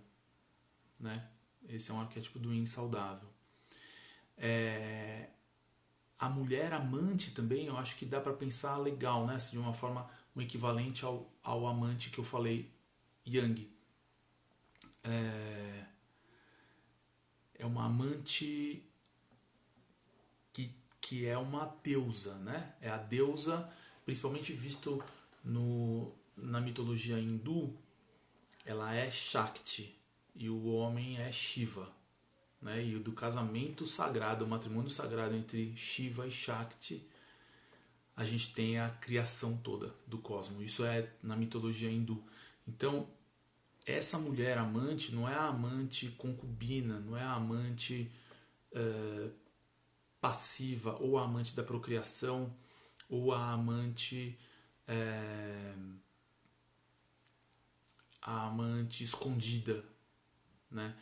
né? Esse é um arquétipo do Yin saudável. A mulher amante também, eu acho que dá para pensar legal, né? De uma forma, um equivalente ao amante que eu falei, Yang. É uma amante que é uma deusa, né? É a deusa, principalmente visto na mitologia hindu, ela é Shakti e o homem é Shiva, né? E do casamento sagrado, o matrimônio sagrado entre Shiva e Shakti, a gente tem a criação toda do cosmos. Isso é na mitologia hindu. Então, essa mulher amante não é a amante concubina, não é a amante passiva, ou a amante da procriação, ou a amante escondida, né?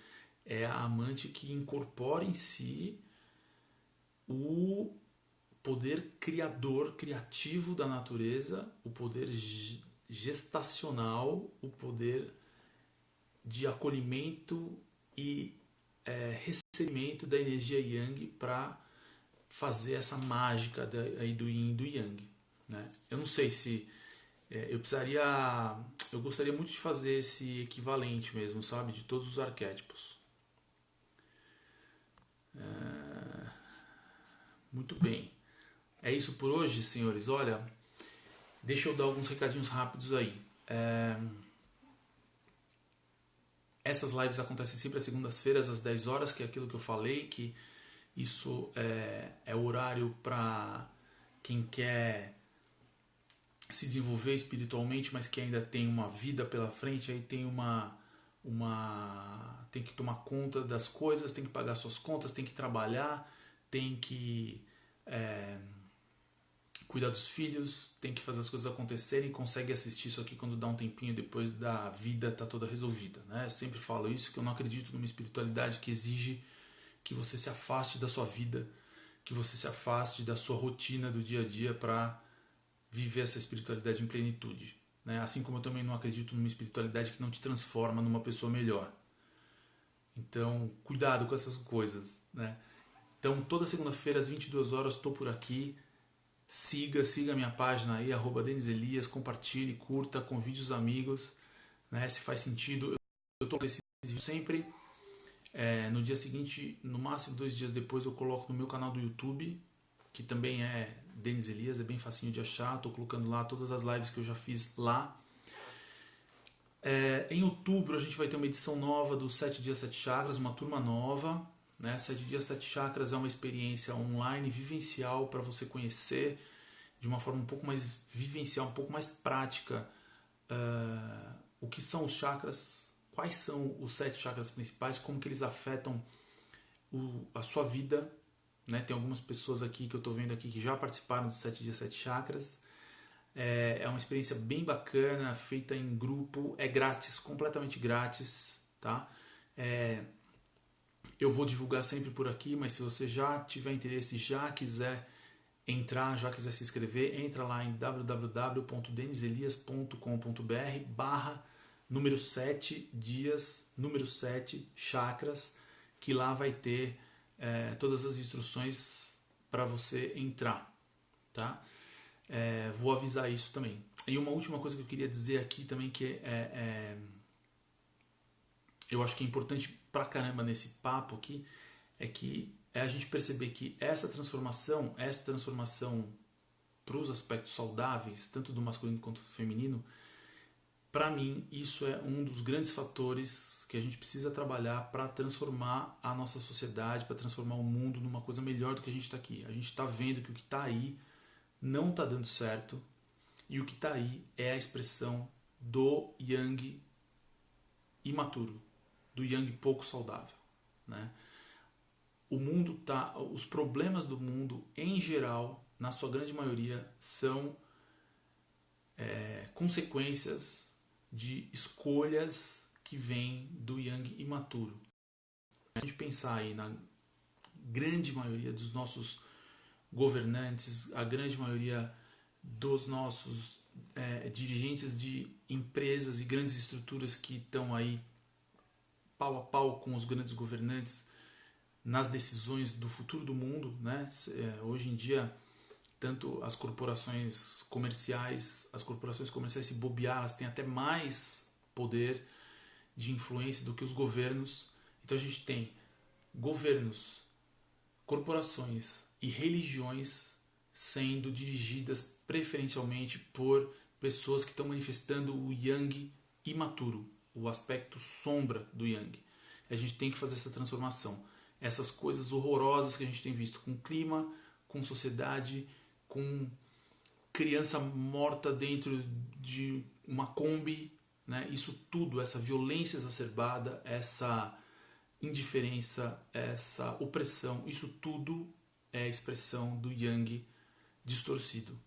É a amante que incorpora em si o poder criador, criativo da natureza, o poder gestacional, o poder de acolhimento e recebimento da energia Yang para fazer essa mágica aí do Yin e do Yang, né? Eu não sei se eu gostaria muito de fazer esse equivalente mesmo, sabe, de todos os arquétipos. Muito bem. É isso por hoje, senhores. Olha, deixa eu dar alguns recadinhos rápidos aí. Essas lives acontecem sempre às segundas-feiras, às 10 horas, que é aquilo que eu falei, que isso é o horário para quem quer se desenvolver espiritualmente, mas que ainda tem uma vida pela frente, aí tem tem que tomar conta das coisas, tem que pagar suas contas, tem que trabalhar, tem que cuidar dos filhos, tem que fazer as coisas acontecerem, consegue assistir isso aqui quando dá um tempinho depois da vida tá toda resolvida, né? Eu sempre falo isso, que eu não acredito numa espiritualidade que exige que você se afaste da sua vida, que você se afaste da sua rotina do dia a dia para viver essa espiritualidade em plenitude, né? Assim como eu também não acredito numa espiritualidade que não te transforma numa pessoa melhor. Então, cuidado com essas coisas, né? Então, toda segunda-feira às 22 horas estou por aqui. Siga a minha página aí, @Denis Elias, compartilhe, curta, convide os amigos, né? Se faz sentido. Eu estou nesse vídeo sempre. No dia seguinte, no máximo 2 dias depois, eu coloco no meu canal do YouTube, que também é Denis Elias, é bem facinho de achar. Estou colocando lá todas as lives que eu já fiz lá. Em outubro a gente vai ter uma edição nova dos 7 Dias 7 Chakras, uma turma nova, né? 7 Dias 7 Chakras é uma experiência online, vivencial, para você conhecer de uma forma um pouco mais vivencial, um pouco mais prática, o que são os chakras, quais são os 7 chakras principais, como que eles afetam a sua vida, né? Tem algumas pessoas aqui que eu estou vendo aqui que já participaram dos 7 Dias 7 Chakras. É uma experiência bem bacana, feita em grupo, é grátis, completamente grátis, tá? Eu vou divulgar sempre por aqui, mas se você já tiver interesse, já quiser entrar, já quiser se inscrever, entra lá em www.deniselias.com.br/número 7 dias, número 7 chakras, que lá vai ter todas as instruções para você entrar, tá? Vou avisar isso também. E uma última coisa que eu queria dizer aqui também, que eu acho que é importante pra caramba nesse papo aqui, é que a gente perceber que essa transformação para os aspectos saudáveis, tanto do masculino quanto do feminino, para mim isso é um dos grandes fatores que a gente precisa trabalhar para transformar a nossa sociedade, para transformar o mundo numa coisa melhor do que a gente está aqui. A gente está vendo que o que está aí não está dando certo, e o que está aí é a expressão do Yang imaturo, do Yang pouco saudável, né? Os problemas do mundo em geral, na sua grande maioria, são consequências de escolhas que vêm do Yang imaturo. Se a gente pensar aí na grande maioria dos nossos governantes, a grande maioria dos nossos dirigentes de empresas e grandes estruturas que estão aí pau a pau com os grandes governantes nas decisões do futuro do mundo, né? Hoje em dia, tanto as corporações comerciais se bobear, elas têm até mais poder de influência do que os governos. Então a gente tem governos, corporações e religiões sendo dirigidas preferencialmente por pessoas que estão manifestando o Yang imaturo, o aspecto sombra do Yang. A gente tem que fazer essa transformação. Essas coisas horrorosas que a gente tem visto com clima, com sociedade, com criança morta dentro de uma Kombi, né? Isso tudo, essa violência exacerbada, essa indiferença, essa opressão, isso tudo é expressão do Yang distorcido.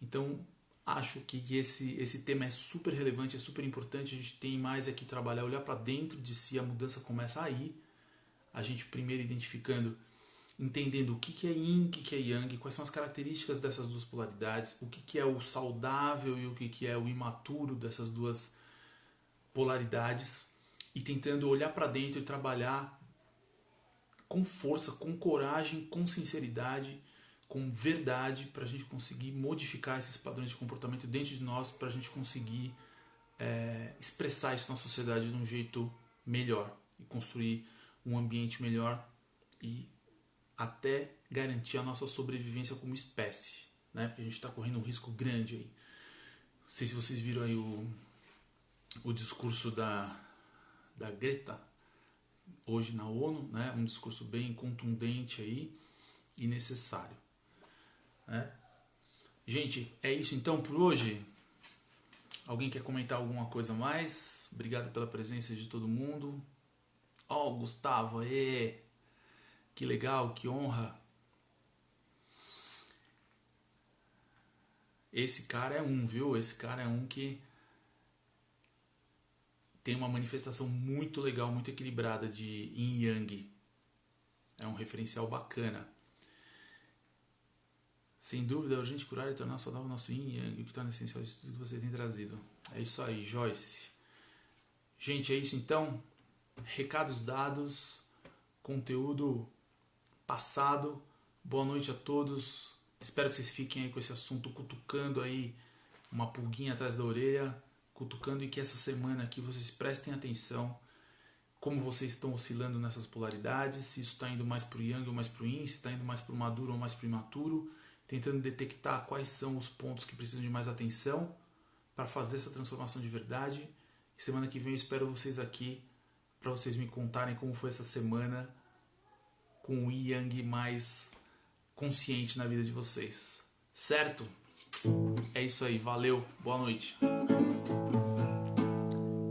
Então, acho que esse tema é super relevante, é super importante. A gente tem mais aqui trabalhar, olhar para dentro de si, a mudança começa aí. A gente primeiro identificando, entendendo o que é Yin, o que é Yang, quais são as características dessas duas polaridades, o que é o saudável e o que é o imaturo dessas duas polaridades, e tentando olhar para dentro e trabalhar com força, com coragem, com sinceridade, com verdade, para a gente conseguir modificar esses padrões de comportamento dentro de nós, para a gente conseguir expressar isso na sociedade de um jeito melhor e construir um ambiente melhor e até garantir a nossa sobrevivência como espécie, né? Porque a gente está correndo um risco grande aí. Não sei se vocês viram aí o discurso da Greta hoje na ONU, né? Um discurso bem contundente aí e necessário, né? Gente, é isso então por hoje. Alguém quer comentar alguma coisa mais? Obrigado pela presença de todo mundo. Gustavo, que legal, que honra. Esse cara é viu? Esse cara é que tem uma manifestação muito legal, muito equilibrada de Yin e Yang. É um referencial bacana. Sem dúvida, é urgente curar e tornar saudável o nosso Yin e Yang, o que torna essencial isso tudo que você tem trazido. É isso aí, Joyce. Gente, é isso então. Recados dados, conteúdo passado. Boa noite a todos. Espero que vocês fiquem aí com esse assunto, cutucando aí uma pulguinha atrás da orelha, cutucando, e que essa semana aqui vocês prestem atenção como vocês estão oscilando nessas polaridades, se isso está indo mais para o Yang ou mais para o Yin, se está indo mais para o maduro ou mais para o imaturo, tentando detectar quais são os pontos que precisam de mais atenção para fazer essa transformação de verdade. E semana que vem eu espero vocês aqui para vocês me contarem como foi essa semana com o Yang mais consciente na vida de vocês. Certo? É isso aí. Valeu. Boa noite.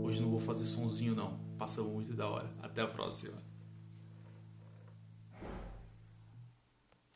Hoje não vou fazer sonzinho não. Passa muito da hora. Até a próxima.